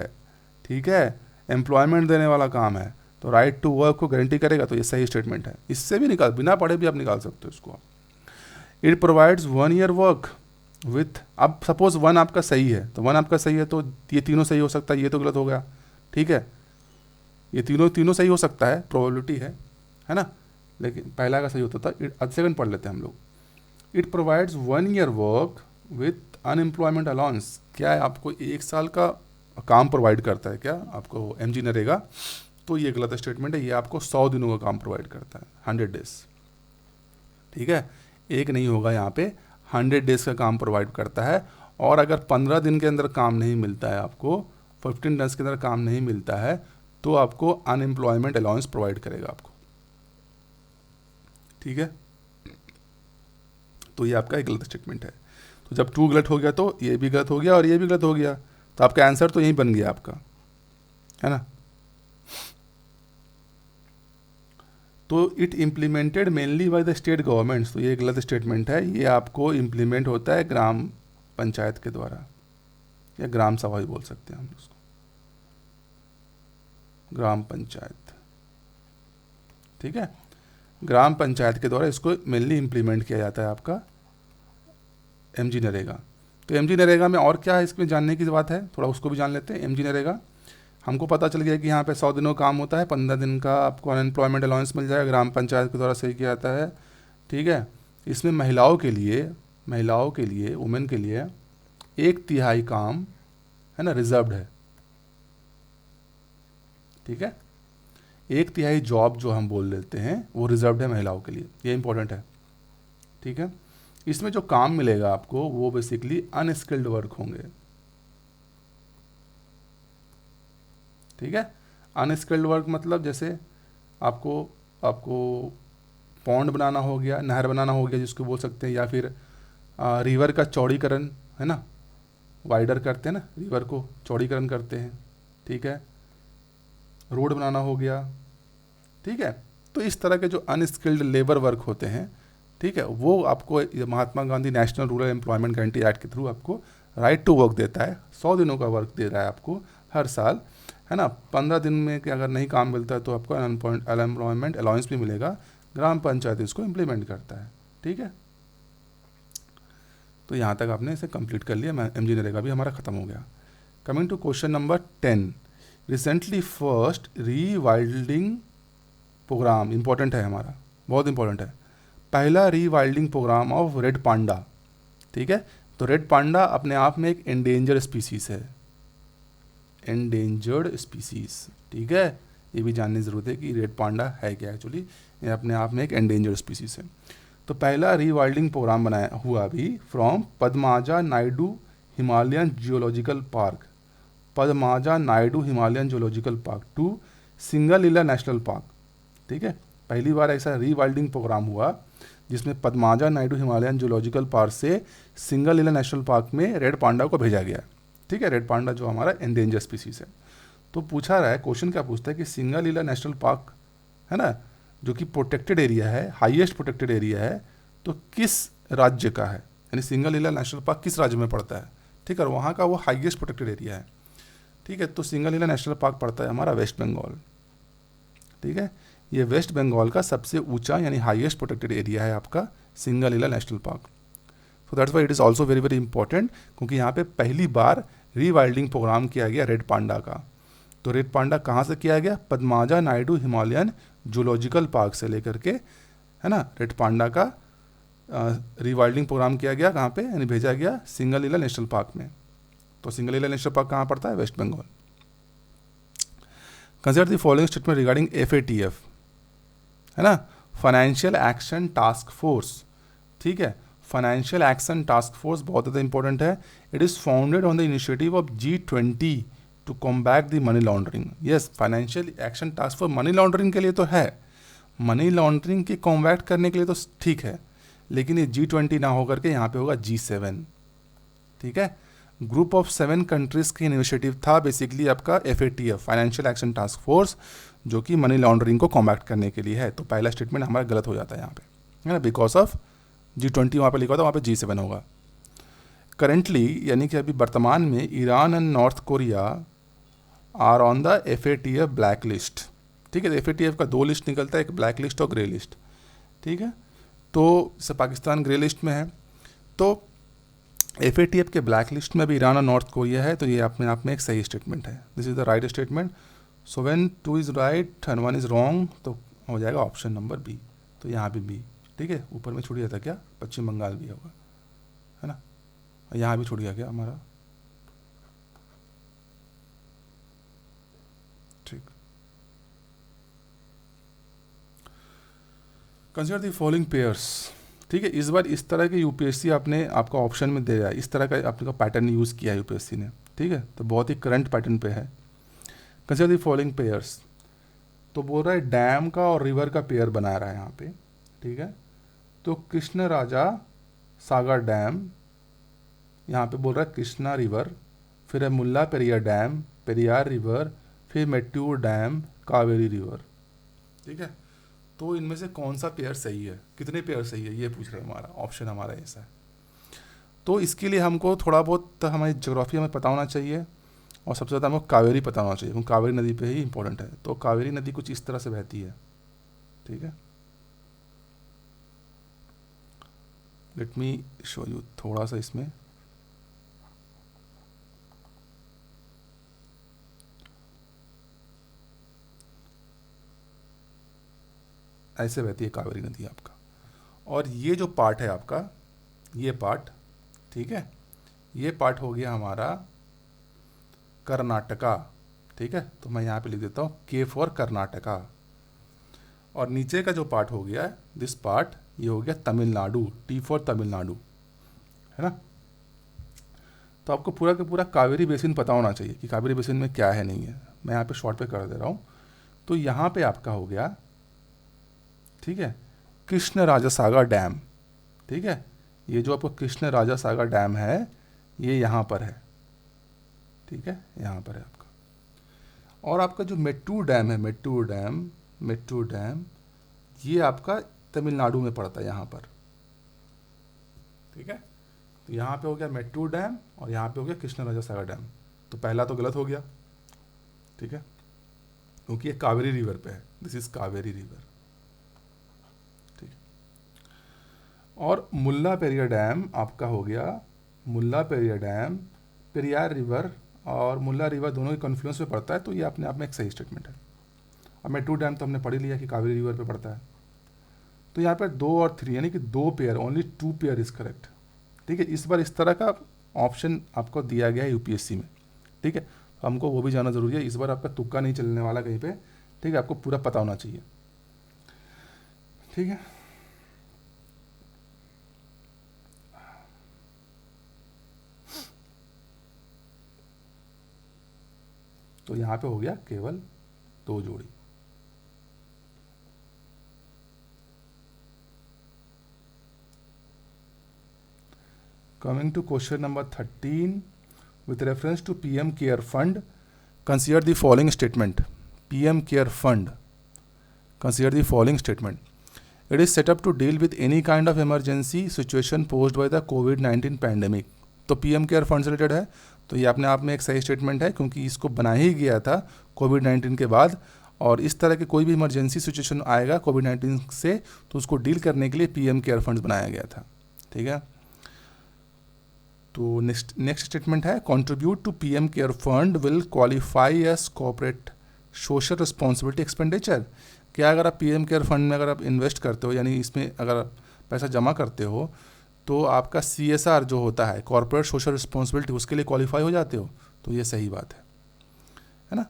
ठीक है, एम्प्लॉयमेंट देने वाला काम है, तो राइट टू वर्क को गारंटी करेगा। तो ये सही स्टेटमेंट है, इससे भी निकाल, बिना पढ़े भी आप निकाल सकते हो इसको। It provides 1 year work with, अब सपोज 1 आपका सही है, तो 1 आपका सही है तो ये तीनों सही हो सकता है, ये तो गलत हो गया, ठीक है। ये तीनों सही हो सकता है, प्रोबेबिलिटी है ना, लेकिन पहला का सही होता था। सेकंड पढ़ लेते हैं हम लोग। It provides 1 year work with unemployment allowance. क्या है, आपको 1 साल का काम प्रोवाइड करता है क्या आपको एमजी नरेगा? तो ये गलत स्टेटमेंट है, ये आपको 100 दिनों का काम प्रोवाइड करता है, 100 डेज, ठीक है। एक नहीं होगा यहाँ पे, 100 डेज का काम प्रोवाइड करता है। और अगर 15 दिन के अंदर काम नहीं मिलता है आपको, 15 डेज के अंदर काम नहीं मिलता है, तो आपको अनएम्प्लॉयमेंट अलाउंस प्रोवाइड करेगा आपको, ठीक है। तो ये आपका एक गलत स्टेटमेंट है। तो जब 2 गलत हो गया तो ये भी गलत हो गया और ये भी गलत हो गया, तो आपका आंसर तो यही बन गया आपका, है ना। तो it implemented mainly by the state governments, तो ये गलत स्टेटमेंट है। ये आपको इम्प्लीमेंट होता है ग्राम पंचायत के द्वारा, या ग्राम सभा भी बोल सकते हैं हम उसको, ग्राम पंचायत, ठीक है। ग्राम पंचायत के द्वारा इसको मेनली इम्प्लीमेंट किया जाता है आपका एमजी नरेगा। तो एमजी नरेगा में और क्या है इसमें जानने की बात है, थोड़ा उसको भी जान लेते हैं। एमजी नरेगा हमको पता चल गया कि यहाँ पे 100 दिनों का काम होता है, 15 दिन का आपको अनएम्प्लॉयमेंट अलाउंस मिल जाएगा, ग्राम पंचायत के द्वारा सही किया जाता है, ठीक है। इसमें महिलाओं के लिए वुमेन के लिए 1/3 काम, है ना, रिजर्व्ड है, ठीक है। 1/3 जॉब जो हम बोल लेते हैं वो रिजर्व्ड है महिलाओं के लिए, ये इंपॉर्टेंट है, ठीक है। इसमें जो काम मिलेगा आपको वो बेसिकली अनस्किल्ड वर्क होंगे, ठीक है। अनस्किल्ड वर्क मतलब जैसे आपको पॉन्ड बनाना हो गया, नहर बनाना हो गया जिसको बोल सकते हैं, या फिर रिवर का चौड़ीकरण, है ना, वाइडर करते हैं ना, रिवर को चौड़ीकरण करते हैं, ठीक है। रोड बनाना हो गया, ठीक है। तो इस तरह के जो अनस्किल्ड लेबर वर्क होते हैं, ठीक है, वो आपको Mahatma Gandhi National Rural Employment Guarantee Act के थ्रू आपको राइट टू वर्क देता है। 100 दिनों का वर्क दे रहा है आपको हर साल, है ना। 15 दिन में कि अगर नहीं काम मिलता है तो आपको अनएम्प्लॉयमेंट अलाउंस भी मिलेगा। ग्राम पंचायत इसको इम्प्लीमेंट करता है, ठीक है। तो यहाँ तक आपने इसे कंप्लीट कर लिया, एमजी नरेगा भी हमारा ख़त्म हो गया। Coming to question number 10, recently first rewilding programme, important है हमारा, बहुत इंपॉर्टेंट है। पहला rewilding programme of red panda, ठीक है। तो रेड पांडा अपने आप में एक एंडेंजर्ड स्पीसीज है, एंडेंजर्ड स्पीसीज, ठीक है। ये भी जानने की ज़रूरत है कि रेड पांडा है क्या एक्चुअली, ये अपने आप में एक एंडेंजर्ड स्पीसीज है। तो पहला रीवाइल्डिंग प्रोग्राम बनाया हुआ अभी from Padmaja Naidu Himalayan geological park, Padmaja Naidu Himalayan geological park to Singalila national park, ठीक है। पहली बार ऐसा रीवाइल्डिंग प्रोग्राम हुआ जिसमें पद्माजा नायडू हिमालयन जूलॉजिकल पार्क से सिंगलीला नेशनल पार्क में रेड पांडा को भेजा गया। ठीक है, रेड पांडा जो हमारा एंडेंजर स्पीसीज है। तो पूछा रहा है, क्वेश्चन क्या पूछता है कि सिंगलीला नेशनल पार्क है ना, जो कि प्रोटेक्टेड एरिया है, हाईएस्ट प्रोटेक्टेड एरिया है, तो किस राज्य का है, यानी सिंगलीला नेशनल पार्क किस राज्य में पड़ता है। ठीक है, और वहाँ का वो हाईएस्ट प्रोटेक्टेड एरिया है। ठीक है, तो सिंगलीला नेशनल पार्क पड़ता है हमारा वेस्ट बंगाल। ठीक है, ये वेस्ट बंगाल का सबसे ऊंचा यानी हाईएस्ट प्रोटेक्टेड एरिया है आपका Singalila national park. So that's why it is also very very important, क्योंकि यहाँ पे पहली बार रीवाइल्डिंग प्रोग्राम किया गया रेड पांडा का। तो रेड पांडा कहाँ से किया गया, पद्माजा नायडू हिमालयन जूलॉजिकल पार्क से लेकर के, है ना, रेड पांडा का रीवाइल्डिंग प्रोग्राम किया गया कहाँ पे, यानी भेजा गया सिंगलीला नेशनल पार्क में। तो सिंगलीला नेशनल पार्क कहाँ पड़ता है, West Bengal. Consider the following statement regarding FATF, है ना, फाइनेंशियल एक्शन टास्क फोर्स। ठीक है, फाइनेंशियल एक्शन टास्क फोर्स बहुत ज़्यादा इंपॉर्टेंट है। It is founded on the initiative of G20 to combat the money laundering. Yes, financial action task force money laundering के लिए तो है, मनी लॉन्ड्रिंग की कॉम्बैट करने के लिए तो ठीक है, लेकिन ये G20 ना होकर के यहाँ पे होगा G7। ठीक है, ग्रुप ऑफ 7 कंट्रीज़ की इनिशिएटिव था बेसिकली आपका FATF, financial action task force, जो कि मनी लॉन्ड्रिंग को कॉम्बैट करने के लिए है। तो पहला स्टेटमेंट हमारा गलत हो जाता है यहाँ पे, है ना, बिकॉज ऑफ G20 वहाँ पे लिखा था, वहाँ पे G7 होगा। करेंटली यानी कि अभी वर्तमान में Iran and North Korea are on the FATF black list. ठीक है, FATF का 2 लिस्ट निकलता है, एक ब्लैक लिस्ट और ग्रे लिस्ट। ठीक है, तो जैसे पाकिस्तान ग्रे लिस्ट में है, तो FATF के ब्लैक लिस्ट में भी ईरान और नॉर्थ कोरिया है, तो ये अपने आप में एक सही स्टेटमेंट है। This is the right statement. So when 2 is right and 1 is wrong, तो हो जाएगा ऑप्शन नंबर बी। तो यहाँ भी बी। ठीक है, ऊपर में छूट गया था क्या, पश्चिम बंगाल भी होगा, है ना, यहाँ भी छूट गया क्या हमारा। ठीक, कंसिडर द फॉलोइंग पेयर्स। ठीक है, इस बार इस तरह के यूपीएससी आपका ऑप्शन में दे रहा है, इस तरह का आपका पैटर्न यूज़ किया है यूपीएससी ने। ठीक है, तो बहुत ही करंट पैटर्न पे है। कंसिडर द फॉलोइंग पेयर्स, तो बोल रहा है डैम का और रिवर का पेयर बना रहा है यहाँ पे। ठीक है, तो कृष्ण राजा सागर डैम, यहाँ पे बोल रहा है कृष्णा रिवर, फिर है मुल्ला पेरियार डैम, पेरियार रिवर, फिर मेट्टूर डैम, कावेरी रिवर। ठीक है, तो इनमें से कौन सा पेयर सही है, कितने पेयर सही है, ये पूछ रहा है हमारा ऑप्शन, हमारा ऐसा है। तो इसके लिए हमको थोड़ा बहुत हमारी ज्योग्राफी हमें पता होना चाहिए, और सबसे ज़्यादा हमको कावेरी पता होना चाहिए, क्योंकि कावेरी नदी पे ही इंपॉर्टेंट है। तो कावेरी नदी कुछ इस तरह से बहती है। ठीक है, लेट मी शो यू थोड़ा सा इसमें। ऐसे बहती है कावेरी नदी आपका, और ये जो पार्ट है आपका, ये पार्ट, ठीक है, ये पार्ट हो गया हमारा कर्नाटका। ठीक है, तो मैं यहाँ पे लिख देता हूँ K फॉर कर्नाटका। और नीचे का जो पार्ट हो गया, दिस पार्ट, ये हो गया तमिलनाडु, T फॉर तमिलनाडु, है ना। तो आपको पूरा का पूरा कावेरी बेसिन पता होना चाहिए कि कावेरी बेसिन में क्या है नहीं है। मैं यहाँ पे शॉर्ट पे कर दे रहा हूँ। तो यहाँ पे आपका हो गया, ठीक है, कृष्ण राजा सागर डैम। ठीक है, ये जो आपको कृष्ण राजा सागर डैम है, ये यहाँ पर है। ठीक है, यहाँ पर है आपका। और आपका जो मेट्टूर डैम है, मेट्टूर डैम, ये आपका तमिलनाडु में पड़ता है यहाँ पर। ठीक है, तो यहाँ पे हो गया मेट्टूर डैम और यहाँ पे हो गया कृष्ण राजा सागर डैम। तो पहला तो गलत हो गया, ठीक है, क्योंकि ये कावेरी रिवर पे है, दिस इज कावेरी रिवर। ठीक, और मुल्ला पेरियार डैम आपका हो गया, मुल्ला पेरियार डैम पेरियार रिवर और मुल्ला रिवर दोनों के कन्फ्लुएंस पे पड़ता है, तो ये अपने आप में एक सही स्टेटमेंट है। अब मेट्टूर डैम तो हमने पढ़ ही लिया कि कावेरी रिवर पे पड़ता है। तो यहाँ पर 2 और 3 यानी कि 2 pair, only 2 pair is correct. ठीक है, इस बार इस तरह का ऑप्शन आपको दिया गया है यूपीएससी में। ठीक है, तो हमको वो भी जानना जरूरी है, इस बार आपका तुक्का नहीं चलने वाला कहीं पे। ठीक है, आपको पूरा पता होना चाहिए। ठीक है, तो यहाँ पे हो गया केवल 2 जोड़ी। Coming to question number 13, with reference to PM Care Fund, consider the following statement. PM Care Fund, consider the following statement. It is set up to deal with any kind of emergency situation posed by the COVID-19 pandemic. तो PM Care Fund से related है, तो ये अपने आप में एक सही स्टेटमेंट है, क्योंकि इसको बनाया ही गया था कोविड-19 के बाद, और इस तरह के कोई भी इमरजेंसी सिचुएशन आएगा कोविड-19 से तो उसको डील करने के लिए PM केयर फंड बनाया गया था. ठीक है. तो नेक्स्ट स्टेटमेंट है, contribute to PM care fund will qualify as corporate social responsibility expenditure. क्या अगर आप PM केयर फंड में अगर आप इन्वेस्ट करते हो, यानी इसमें अगर आप पैसा जमा करते हो, तो आपका CSR जो होता है, कॉर्पोरेट सोशल रिस्पॉन्सिबिलिटी, उसके लिए क्वालिफाई हो जाते हो. तो ये सही बात है ना.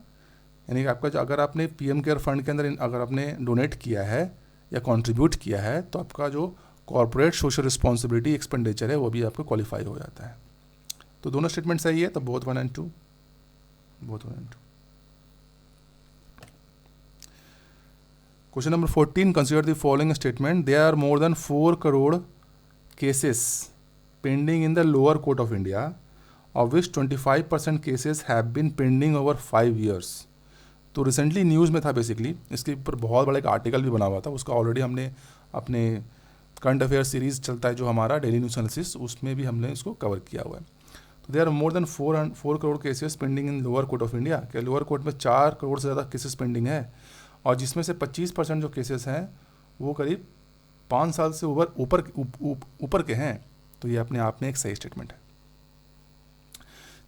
यानी कि आपका जो अगर आपने PM केयर फंड के अंदर अगर आपने डोनेट किया है या कंट्रीब्यूट किया है, तो आपका जो कॉर्पोरेट सोशल रिस्पॉन्सिबिलिटी एक्सपेंडिचर है वो भी आपको क्वालिफाई हो जाता है. तो दोनों स्टेटमेंट सही है, तो both 1 and 2. Question number 14, consider the following statement. There are more than 4 crore cases pending in the lower court of India, of which 25% cases have been pending over 5 years. तो रिसेंटली न्यूज़ में था, basically इसके ऊपर बहुत बड़ा एक article भी बना हुआ था. उसका ऑलरेडी हमने अपने करंट अफेयर सीरीज़ चलता है जो हमारा डेली न्यूज़ एनालिसिस, उसमें भी हमने इसको कवर किया हुआ है. तो there are more than 4 crore cases pending in lower court of India. क्या लोअर कोर्ट में 4 करोड़ से ज़्यादा केसेस पेंडिंग है, और जिसमें से 25% जो केसेस हैं वो करीब 5 साल से ऊपर के हैं. तो ये अपने आप में एक सही स्टेटमेंट है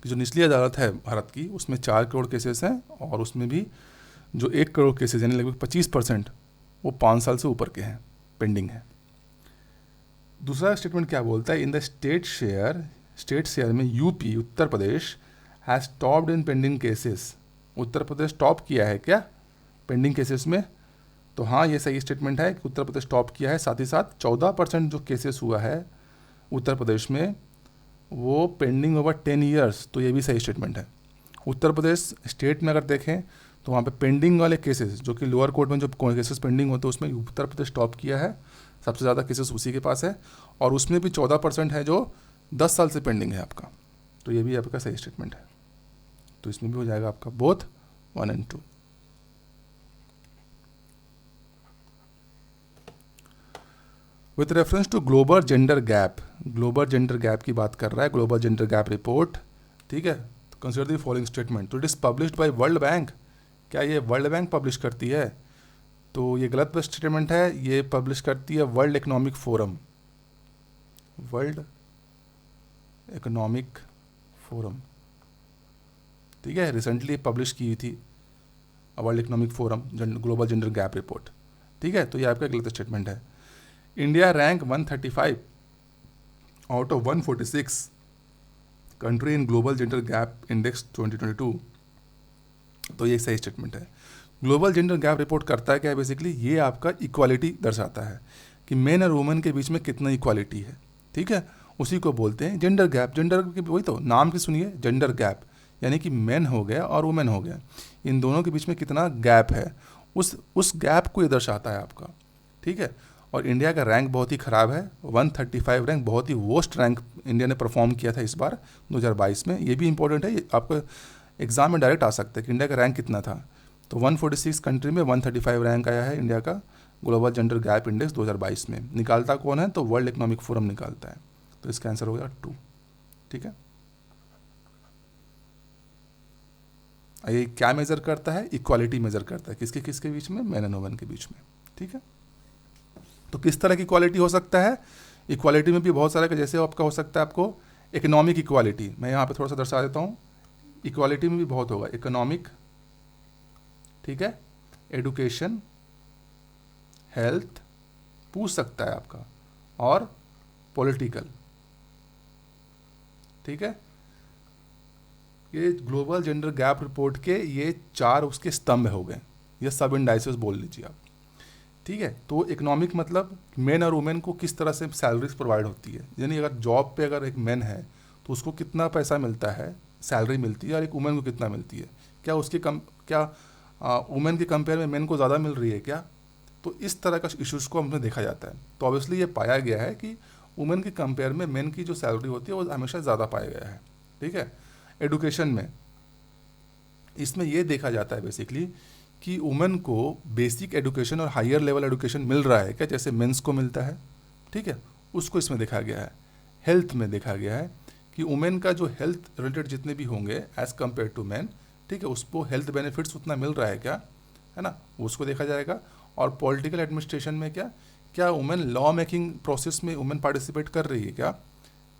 कि जो निचली अदालत है भारत की, उसमें 4 करोड़ केसेस हैं, और उसमें भी जो 1 करोड़ केसेस यानी लगभग 25% वो 5 साल से ऊपर के हैं, पेंडिंग है. दूसरा स्टेटमेंट क्या बोलता है, इन द स्टेट शेयर में UP Uttar Pradesh has topped in pending cases. Uttar Pradesh top किया है क्या पेंडिंग केसेस में? तो हाँ, ये सही स्टेटमेंट है कि उत्तर प्रदेश टॉप किया है. साथ ही साथ 14% जो केसेस हुआ है उत्तर प्रदेश में वो पेंडिंग ओवर 10 ईयर्स. तो ये भी सही स्टेटमेंट है. उत्तर प्रदेश स्टेट में अगर देखें तो वहाँ पे पेंडिंग वाले केसेस जो कि लोअर कोर्ट में जो केसेस पेंडिंग होते हैं उसमें उत्तर प्रदेश टॉप किया है. सबसे ज़्यादा केसेस उसी के पास है, और उसमें भी 14% है जो 10 साल से पेंडिंग है आपका. तो ये भी आपका सही स्टेटमेंट है. तो इसमें भी हो जाएगा आपका both 1 and 2. With reference to global gender gap की बात कर रहा है, ग्लोबल जेंडर गैप रिपोर्ट. ठीक है. तो कंसिडर द फॉलोइंग स्टेटमेंट. तो it is published by world bank. क्या ये वर्ल्ड बैंक पब्लिश करती है? तो ये गलत स्टेटमेंट है. ये पब्लिश करती है वर्ल्ड इकोनॉमिक फोरम. ठीक है. रिसेंटली पब्लिश की थी world economic forum global gender gap report. ठीक है. तो ये आपका गलत स्टेटमेंट है. India rank 135 out of 146 country in global gender gap index 2022. तो ये सही स्टेटमेंट है. ग्लोबल जेंडर गैप रिपोर्ट करता है क्या है, बेसिकली ये आपका इक्वालिटी दर्शाता है कि मेन और वुमेन के बीच में कितना इक्वालिटी है. ठीक है. उसी को बोलते हैं जेंडर गैप. जेंडर की वही तो नाम की सुनिए, जेंडर गैप, यानी कि मेन हो गया और वुमेन हो गया, इन दोनों के बीच में कितना गैप है, उस गैप को ये दर्शाता है आपका. ठीक है. और इंडिया का रैंक बहुत ही ख़राब है. 135 रैंक बहुत ही वर्स्ट रैंक इंडिया ने परफॉर्म किया था इस बार 2022 में. ये भी इंपॉर्टेंट है, ये आपको एग्जाम में डायरेक्ट आ सकता है कि इंडिया का रैंक कितना था. तो 146 कंट्री में 135 रैंक आया है इंडिया का ग्लोबल जेंडर गैप इंडेक्स 2022 में. निकालता कौन है? तो वर्ल्ड इकोनॉमिक फोरम निकालता है. तो इसका आंसर हो गया 2. ठीक है. ये क्या मेज़र करता है? इक्वालिटी मेज़र करता है. किसके बीच में? मेन एंड वुमेन के बीच में. ठीक है. तो किस तरह की इक्वालिटी हो सकता है? इक्वालिटी में भी बहुत सारे, जैसे आपका हो सकता है आपको इकोनॉमिक इक्वालिटी. मैं यहाँ पे थोड़ा सा दर्शा देता हूँ. इक्वालिटी में भी बहुत होगा. इकोनॉमिक, ठीक है, एडुकेशन, हेल्थ पूछ सकता है आपका, और पॉलिटिकल. ठीक है. ये ग्लोबल जेंडर गैप रिपोर्ट के ये 4 उसके स्तंभ हो गए, ये सब इंडाइसेस बोल लीजिए आप. ठीक है. तो इकोनॉमिक मतलब मेन और वुमेन को किस तरह से सैलरीज प्रोवाइड होती है, यानी अगर जॉब पे अगर एक मेन है तो उसको कितना पैसा मिलता है, सैलरी मिलती है, और एक वुमेन को कितना मिलती है. क्या उसके क्या वुमेन के कंपेयर में मेन को ज़्यादा मिल रही है क्या? तो इस तरह का इश्यूज़ को हमने देखा जाता है. तो ऑब्वियसली ये पाया गया है कि वुमेन के कंपेयर में मेन की जो सैलरी होती है वो हमेशा ज़्यादा पाया गया है। ठीक है, एडुकेशन में इसमें ये देखा जाता है बेसिकली कि वुमेन को बेसिक एडुकेशन और हायर लेवल एडुकेशन मिल रहा है क्या, जैसे मेंस को मिलता है। ठीक है, उसको इसमें देखा गया है। हेल्थ में देखा गया है कि वुमेन का जो हेल्थ रिलेटेड जितने भी होंगे एज़ कम्पेयर टू मैन, ठीक है, उसको हेल्थ बेनिफिट्स उतना मिल रहा है क्या, है ना, उसको देखा जाएगा। और पॉलिटिकल एडमिनिस्ट्रेशन में क्या क्या वुमेन लॉ मेकिंग प्रोसेस में वुमेन पार्टिसिपेट कर रही है क्या,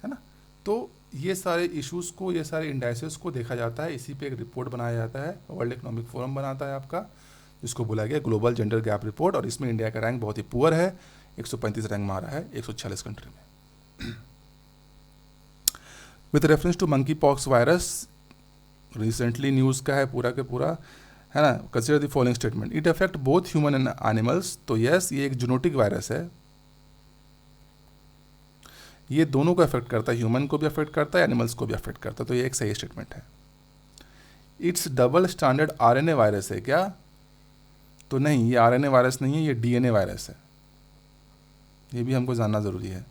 है ना। तो ये सारे इश्यूज़ को, ये सारे इंडाइसेस को देखा जाता है। इसी पे एक रिपोर्ट बनाया जाता है, वर्ल्ड इकोनॉमिक फोरम बनाता है आपका, जिसको बोला गया ग्लोबल जेंडर गैप रिपोर्ट। और इसमें इंडिया का रैंक बहुत ही पुअर है, 135 रैंक मारा है 146 कंट्री में। With reference to monkey pox virus, recently news का है पूरा के पूरा, है ना। Consider the following statement, it affect both human and animals. तो यस, ये एक जूनोटिक वायरस है, ये दोनों को अफेक्ट करता है, ह्यूमन को भी अफेक्ट करता है, एनिमल्स को भी अफेक्ट करता है। तो ये एक सही स्टेटमेंट है। It's double standard RNA virus है क्या, तो नहीं, ये आरएनए वायरस नहीं है, ये डीएनए वायरस है। ये भी हमको जानना ज़रूरी है।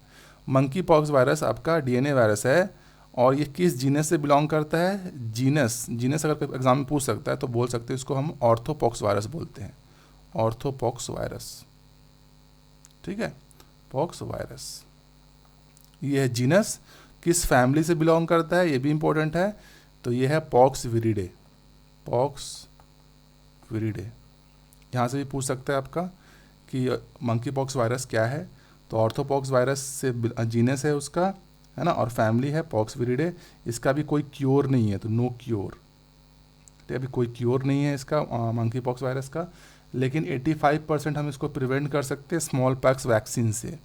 मंकी पॉक्स वायरस आपका डीएनए वायरस है, और ये किस जीनस से बिलोंग करता है, जीनस अगर एग्जाम में पूछ सकता है तो बोल सकते हैं इसको हम ऑर्थोपॉक्स वायरस बोलते हैं, ऑर्थोपॉक्स वायरस। ठीक है, पॉक्स वायरस ये है जीनस। किस फैमिली से बिलोंग करता है ये भी इंपॉर्टेंट है, तो ये है पॉक्स विरिडे, पॉक्स विरिडे। यहाँ से भी पूछ सकता है आपका कि मंकी पॉक्स वायरस क्या है, तो ऑर्थोपॉक्स वायरस से जीनस है उसका, है ना, और फैमिली है पॉक्स विरिडे। इसका भी कोई क्योर नहीं है, तो नो क्योर, तो अभी कोई क्योर नहीं है इसका मंकी पॉक्स वायरस का, लेकिन 85% हम इसको प्रिवेंट कर सकते हैं स्मॉल पॉक्स वैक्सीन से।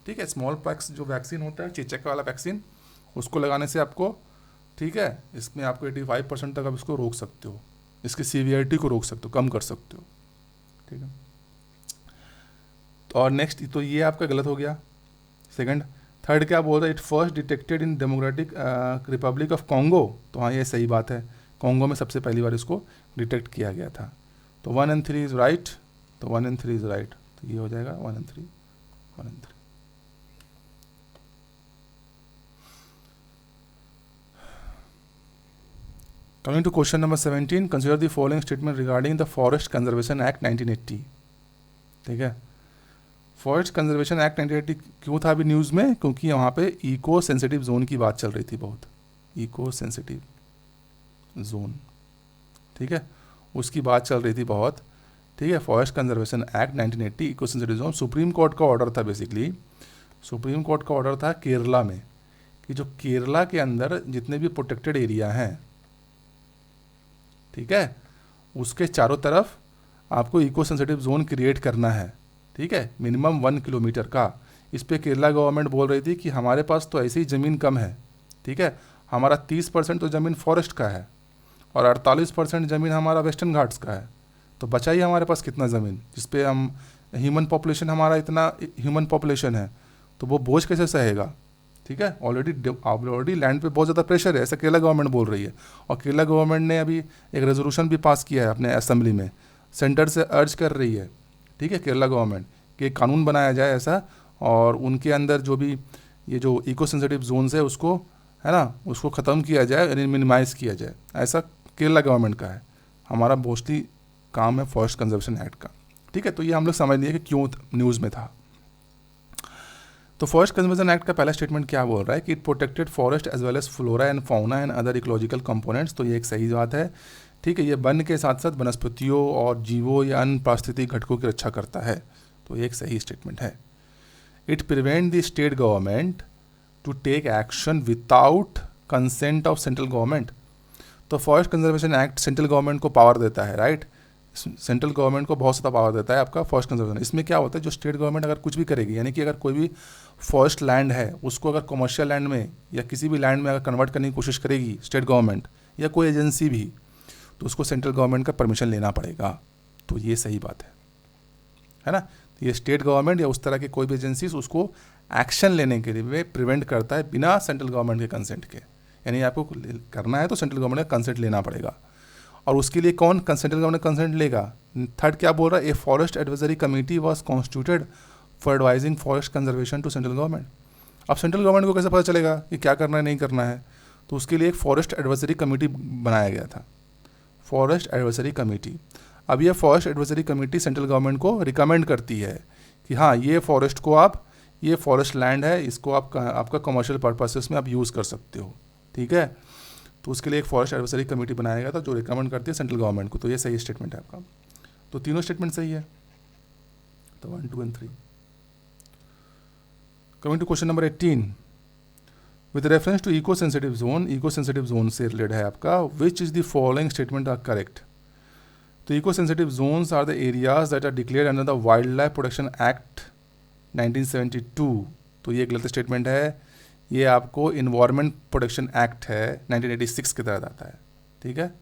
ठीक है, स्मॉल पॉक्स जो वैक्सीन होता है, चेचक वाला वैक्सीन, उसको लगाने से आपको, ठीक है, इसमें आपको 85% तक आप इसको रोक सकते हो, इसकी सीवियरिटी को रोक सकते हो, कम कर सकते हो। ठीक है, तो और नेक्स्ट, तो ये आपका गलत हो गया सेकंड। थर्ड क्या बोल रहा है, it first detected in democratic Republic of Congo. तो हाँ, ये सही बात है, कॉन्गो में सबसे पहली बार इसको डिटेक्ट किया गया था। तो 1 and 3 इज़ राइट, तो 1 and 3 इज़ राइट, तो ये हो जाएगा 1 and 3, 1 and 3। Coming to question number 17, consider the following statement regarding the Forest Conservation Act 1980। ठीक है, फॉरेस्ट कंजर्वेशन एक्ट 1980 क्यों था अभी न्यूज़ में, क्योंकि वहाँ पे इको सेंसिटिव जोन की बात चल रही थी, बहुत इको सेंसिटिव जोन, ठीक है, उसकी बात चल रही थी बहुत। ठीक है, forest conservation act 1980 eco sensitive zone, supreme court का ऑर्डर था बेसिकली। सुप्रीम कोर्ट का ऑर्डर था केरला में, कि जो केरला के अंदर जितने भी प्रोटेक्टेड एरिया हैं, ठीक है, उसके चारों तरफ आपको इको सेंसिटिव जोन क्रिएट करना है। ठीक है, मिनिमम 1 किलोमीटर का। इस पे केरला गवर्नमेंट बोल रही थी कि हमारे पास तो ऐसी ही ज़मीन कम है, ठीक है, हमारा 30% तो ज़मीन फॉरेस्ट का है और 48% ज़मीन हमारा वेस्टर्न घाट्स का है, तो बचा ही हमारे पास कितना ज़मीन, जिस पे हम ह्यूमन पॉपुलेशन, हमारा इतना ह्यूमन पॉपुलेशन है, तो वो बोझ कैसे सहेगा। ठीक है, ऑलरेडी लैंड पे बहुत ज़्यादा प्रेशर है, ऐसा केरला गवर्नमेंट बोल रही है। और केरला गवर्नमेंट ने अभी एक रेजोल्यूशन भी पास किया है अपने असेंबली में, सेंटर से अर्ज कर रही है, ठीक है, केरला गवर्नमेंट कि एक कानून बनाया जाए ऐसा, और उनके अंदर जो भी ये जो इको सेंसिटिव जोन्स है उसको, है ना, उसको ख़त्म किया जाए, यानी मिनिमाइज़ किया जाए, ऐसा केरला गवर्नमेंट का है। हमारा मोस्टली काम है फॉरेस्ट कंजर्वेशन एक्ट का। ठीक है, तो ये हम लोग समझ लिए कि क्यों न्यूज़ में था। तो फॉरेस्ट कंजर्वेशन एक्ट का पहला स्टेटमेंट क्या बोल रहा है कि it protected forest as well as flora and fauna and other ecological components. तो ये एक सही बात है। ठीक है, ये वन के साथ साथ वनस्पतियों और जीवों या अन्य पारिस्थितिक घटकों की रक्षा करता है, तो ये एक सही स्टेटमेंट है। It prevent the state government to take action without consent of central government. तो forest conservation act central government को पावर देता है, राइट, सेंट्रल गवर्नमेंट को बहुत ज़्यादा पावर देता है आपका फॉरेस्ट कंजर्वेशन। इसमें क्या होता है, जो स्टेट गवर्नमेंट अगर कुछ भी करेगी, यानी कि अगर कोई भी फॉरेस्ट लैंड है उसको अगर कमर्शियल लैंड में या किसी भी लैंड में अगर कन्वर्ट करने की कोशिश करेगी स्टेट गवर्नमेंट या कोई एजेंसी भी, तो उसको सेंट्रल गवर्नमेंट का परमिशन लेना पड़ेगा। तो ये सही बात है ना। तो ये स्टेट गवर्नमेंट या उस तरह के कोई भी एजेंसी उसको एक्शन लेने के लिए प्रिवेंट करता है बिना सेंट्रल गवर्नमेंट के कंसेंट के, यानी आपको करना है तो सेंट्रल गवर्नमेंट का कंसेंट लेना पड़ेगा। और उसके लिए कौन सेंट्रल गवर्नमेंट कंसेंट लेगा। थर्ड क्या बोल रहा है, a forest advisory committee was constituted for advising forest conservation to central government. अब सेंट्रल गवर्नमेंट को कैसे पता चलेगा कि क्या करना है नहीं करना है? तो उसके लिए एक फॉरेस्ट एडवाइजरी कमेटी बनाया गया था, फॉरेस्ट एडवाइजरी कमेटी। अब ये forest advisory committee central government को रिकमेंड करती है कि हाँ ये फॉरेस्ट को आप, ये फॉरेस्ट लैंड है, इसको आप आपका कमर्शियल पर्पसेस में आप यूज़ कर सकते हो, ठीक है। तो उसके लिए एक फॉरेस्ट एडवाइजरी कमेटी बनाया गया था जो रिकमेंड करती है सेंट्रल गवर्नमेंट को। तो ये सही स्टेटमेंट है आपका। तो तीनों स्टेटमेंट सही है, तो 1, 2 and 3। Coming to question number 18, with reference to eco sensitive zone से रिलेटेड है आपका, which is the following statement are correct? तो eco sensitive zones are the areas that are declared under the wild life protection act 1972। तो ये गलत statement है, ये आपको इन्वायरमेंट प्रोटेक्शन एक्ट है 1986 के तहत आता है, ठीक है।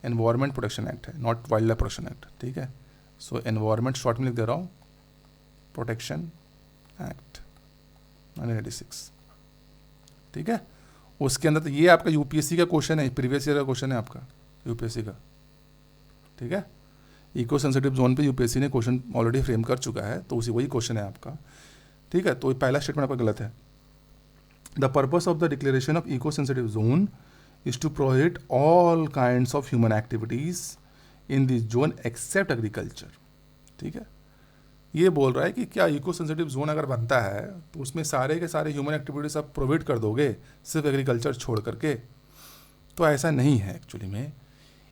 इन्वायरमेंट प्रोटेक्शन एक्ट है, not wild life protection act, ठीक है। सो इन्वायरमेंट शॉर्ट में लिख दे रहा हूँ, प्रोटेक्शन एक्ट 1986, ठीक है। उसके अंदर तो ये आपका यूपीएससी का क्वेश्चन है, प्रीवियस ईयर का क्वेश्चन है आपका यूपीएससी का, ठीक है। इको सेंसिटिव जोन पे यूपीएससी ने क्वेश्चन ऑलरेडी फ्रेम कर चुका है, तो उसी वही क्वेश्चन है आपका, ठीक है। तो पहला स्टेटमेंट आपका गलत है। The purpose of the declaration of eco sensitive zone is to prohibit all kinds of human activities in this zone except agriculture, ठीक है। ये बोल रहा है कि क्या इको सेंसिटिव जोन अगर बनता है तो उसमें सारे के सारे ह्यूमन एक्टिविटीज़ आप प्रोवाइड कर दोगे सिर्फ एग्रीकल्चर छोड़ करके? तो ऐसा नहीं है एक्चुअली में।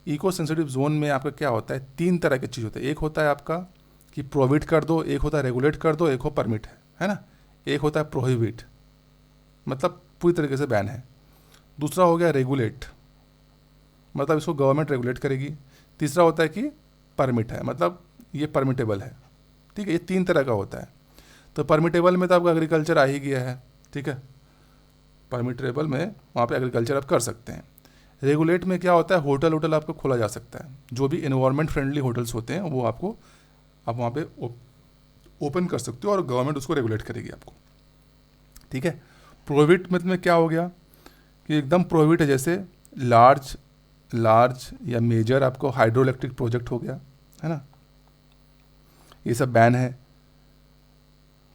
इको सेंसिटिव जोन में आपका क्या होता है, 3 तरह की चीज़ होता है। एक होता है आपका कि प्रोहिबिट कर दो, एक होता है रेगुलेट कर दो, एक हो परमिट है ना। एक होता है प्रोहिबिट, मतलब पूरी तरीके से बैन है। दूसरा हो गया रेगुलेट, मतलब इसको गवर्नमेंट रेगुलेट करेगी। तीसरा होता है कि परमिट है, मतलब ये परमिटेबल है, ठीक है। ये 3 तरह का होता है। तो परमिटेबल में तो आपका एग्रीकल्चर आ ही गया है, ठीक है। परमिटेबल में वहाँ पे एग्रीकल्चर आप कर सकते हैं। रेगुलेट में क्या होता है, होटल आपको खोला जा सकता है, जो भी इन्वायरमेंट फ्रेंडली होटल्स होते हैं वो आपको आप वहाँ पे ओपन कर सकते हो और गवर्नमेंट उसको रेगुलेट करेगी आपको, ठीक है। प्रोहिबिट में क्या हो गया कि एकदम प्रोहिबिट है, जैसे लार्ज या मेजर आपको हाइड्रो इलेक्ट्रिक प्रोजेक्ट हो गया, है ना, ये सब बैन है,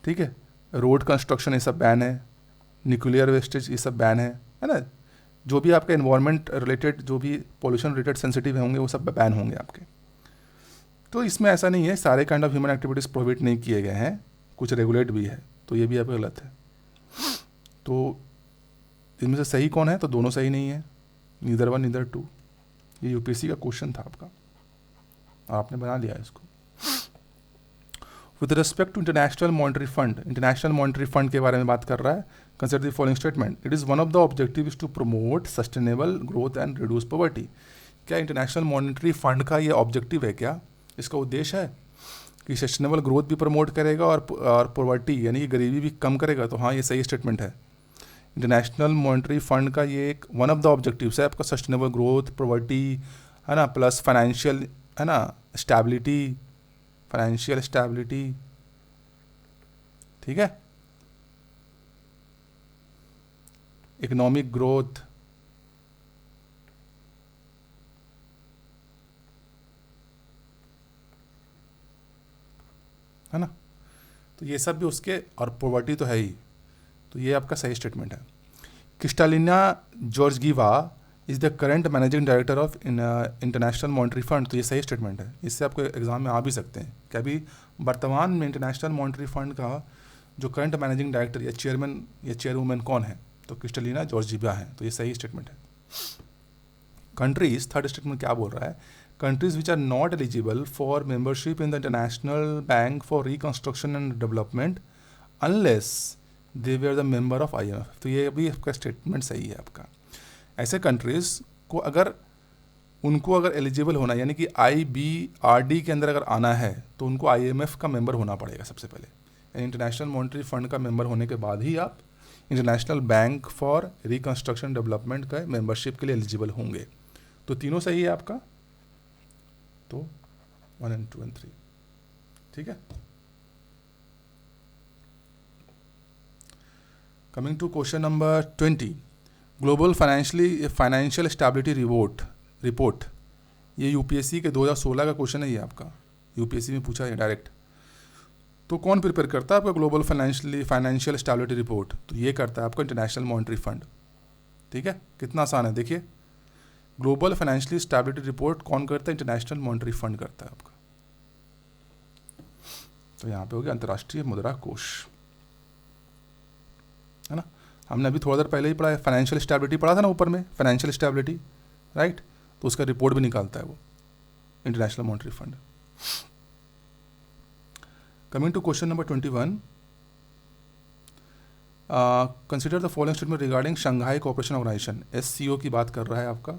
ठीक है। रोड कंस्ट्रक्शन ये सब बैन है, न्यूक्लियर वेस्टेज ये सब बैन है ना। जो भी आपके एनवायरनमेंट रिलेटेड, जो भी पोल्यूशन रिलेटेड सेंसिटिव होंगे वो सब बैन होंगे आपके। तो इसमें ऐसा नहीं है सारे kind of human activities prohibit नहीं किए गए हैं, कुछ रेगुलेट भी है, तो ये भी आपका गलत है। तो इनमें से सही कौन है? तो दोनों सही नहीं है, नीदर 1 नीदर 2। ये यूपीएससी का क्वेश्चन था आपका, आपने बना लिया इसको। With respect to international monetary fund के बारे में बात कर रहा है। Consider the following statement, it is one of the objective is to promote sustainable growth and reduce poverty. क्या इंटरनेशनल मॉनेटरी फंड का ये ऑब्जेक्टिव है? क्या इसका उद्देश्य है कि सस्टेनेबल ग्रोथ भी प्रमोट करेगा और पॉवर्टी यानी कि गरीबी भी कम करेगा? तो हाँ, ये सही स्टेटमेंट है। इंटरनेशनल मॉनेटरी फंड का ये एक वन ऑफ द ऑब्जेक्टिव्स है आपका, सस्टेनेबल ग्रोथ, पॉवर्टी, है ना, प्लस फाइनेंशियल, है ना, फाइनेंशियल स्टेबिलिटी, ठीक है, इकोनॉमिक ग्रोथ, है ना। तो ये सब भी उसके, और पॉवर्टी तो है ही, तो ये आपका सही स्टेटमेंट है। Kristalina Georgieva is the current managing director of international monetary fund. तो ये सही स्टेटमेंट है, इससे आपको एग्जाम में आ भी सकते हैं कि अभी वर्तमान में इंटरनेशनल मॉनेटरी फंड का जो करंट मैनेजिंग डायरेक्टर या चेयरमैन या चेयरवुमैन कौन है? तो क्रिस्टालिना जॉर्जिएवा है, तो ये सही स्टेटमेंट है। कंट्रीज, थर्ड स्टेटमेंट क्या बोल रहा है, countries which are not eligible for membership in the international bank for reconstruction and development unless they were are the member of IMF। तो ये भी आपका स्टेटमेंट सही है आपका। ऐसे कंट्रीज़ को अगर एलिजिबल होना, यानी कि IBRD के अंदर अगर आना है, तो उनको IMF का मेंबर होना पड़ेगा सबसे पहले, यानी इंटरनेशनल मॉनेटरी फंड का मेंबर होने के बाद ही आप international bank for reconstruction development का मेंबरशिप के लिए एलिजिबल होंगे। तो तीनों सही है आपका, तो 1 and 2 and 3, ठीक है। Coming to question number 20, global financial stability report, ये यूपीएससी के 2016 का क्वेश्चन है, ये आपका यूपीएससी में पूछा है डायरेक्ट। तो कौन प्रिपेयर करता है आपका ग्लोबल फाइनेंशियल स्टेबिलिटी रिपोर्ट? तो ये करता है आपका इंटरनेशनल मॉनेटरी फंड। ठीक है, कितना आसान है देखिए। ग्लोबल फाइनेंशियल स्टेबिलिटी रिपोर्ट कौन करता है? इंटरनेशनल मॉनेटरी फंड करता है आपका। तो यहाँ पे हो गया अंतर्राष्ट्रीय मुद्रा कोष, है ना। हमने अभी थोड़ा देर पहले ही पढ़ा है, फाइनेंशियल स्टेबिलिटी पढ़ा था ना ऊपर में, फाइनेंशियल स्टेबिलिटी, राइट। तो उसका रिपोर्ट भी निकालता है वो international monetary fund. Coming to question number 21, consider the following statement regarding Shanghai cooperation organisation, SCO की बात कर रहा है आपका।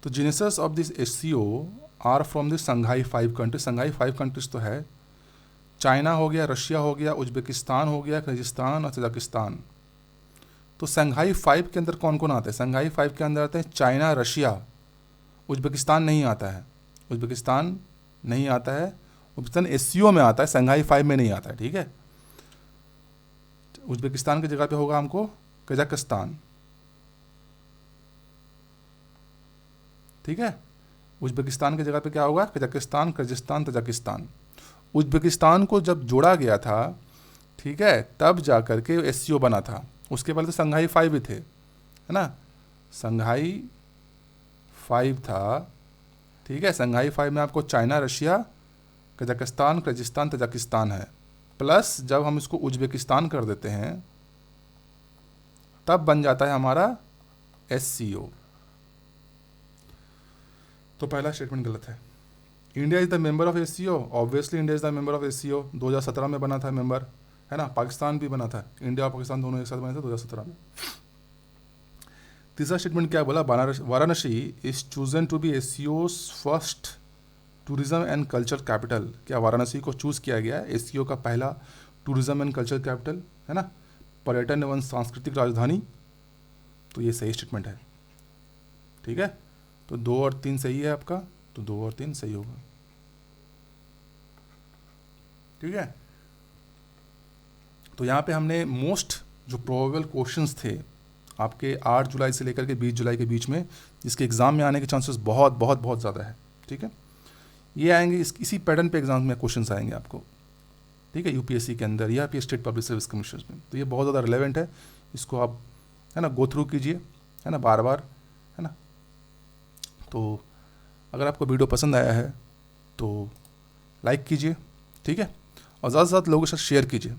तो genesis of this SCO are from this Shanghai 5 countries. Shanghai 5 countries तो है, चाइना हो गया, रशिया हो गया, उज्बेकिस्तान हो गया, किर्गिस्तान और तजाकिस्तान। तो संघाई 5 के अंदर कौन कौन आता है? संघाई 5 के अंदर आते हैं चाइना, रशिया, उज्बेकिस्तान नहीं आता है, उज्बेकिस्तान नहीं आता है, उज्बेकिस्तान SCO में आता है, संघाई 5 में नहीं आता है। ठीक है, उज्बेकिस्तान की जगह पे होगा हमको कजाकिस्तान। ठीक है, उज्बेकिस्तान की जगह पे क्या होगा? Kazakhstan, Kyrgyzstan, Tajikistan. उज्बेकिस्तान को जब जोड़ा गया था, ठीक है, तब जा करके SCO बना था। उसके पहले तो संघाई 5 ही थे, है ना, संघाई 5 था। ठीक है, संघाई 5 में आपको China, Russia, Kazakhstan, Kyrgyzstan, Tajikistan है, प्लस जब हम इसको उज्बेकिस्तान कर देते हैं तब बन जाता है हमारा SCO। तो पहला स्टेटमेंट गलत है। India is the member of SCO, obviously India is the member of SCO। 2017 में बना था मेंबर, है ना। पाकिस्तान भी बना था, इंडिया और पाकिस्तान दोनों एक साथ बने थे 2017 में। तीसरा स्टेटमेंट क्या बोला? Varanasi is chosen to be SCO's first tourism and culture capital. क्या वाराणसी को चूज़ किया गया है SCO का पहला टूरिज्म एंड कल्चर कैपिटल, है ना, पर्यटन एवं सांस्कृतिक राजधानी? तो ये सही स्टेटमेंट है। ठीक है, तो 2 और 3 सही है आपका, तो 2 और 3 सही होगा। ठीक है, तो यहाँ पे हमने मोस्ट जो प्रोबेबल क्वेश्चंस थे आपके 8 जुलाई से लेकर के 20 जुलाई के बीच में, जिसके एग्ज़ाम में आने के चांसेस बहुत बहुत बहुत ज़्यादा है। ठीक है, ये आएंगे, इसी पैटर्न पे एग्जाम में क्वेश्चंस आएंगे आपको। ठीक है, UPSC के अंदर या फिर स्टेट पब्लिक सर्विस कमीशन में। तो ये बहुत ज़्यादा रिलेवेंट है, इसको आप, है ना, गो थ्रू कीजिए, है ना, बार बार, है ना। तो अगर आपको वीडियो पसंद आया है तो लाइक कीजिए, ठीक है, और ज़्यादा से ज़्यादा लोगों के साथ शेयर कीजिए।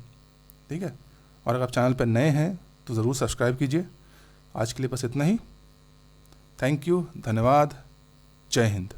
ठीक है, और अगर आप चैनल पर नए हैं तो ज़रूर सब्सक्राइब कीजिए। आज के लिए बस इतना ही। थैंक यू, धन्यवाद, जय हिंद।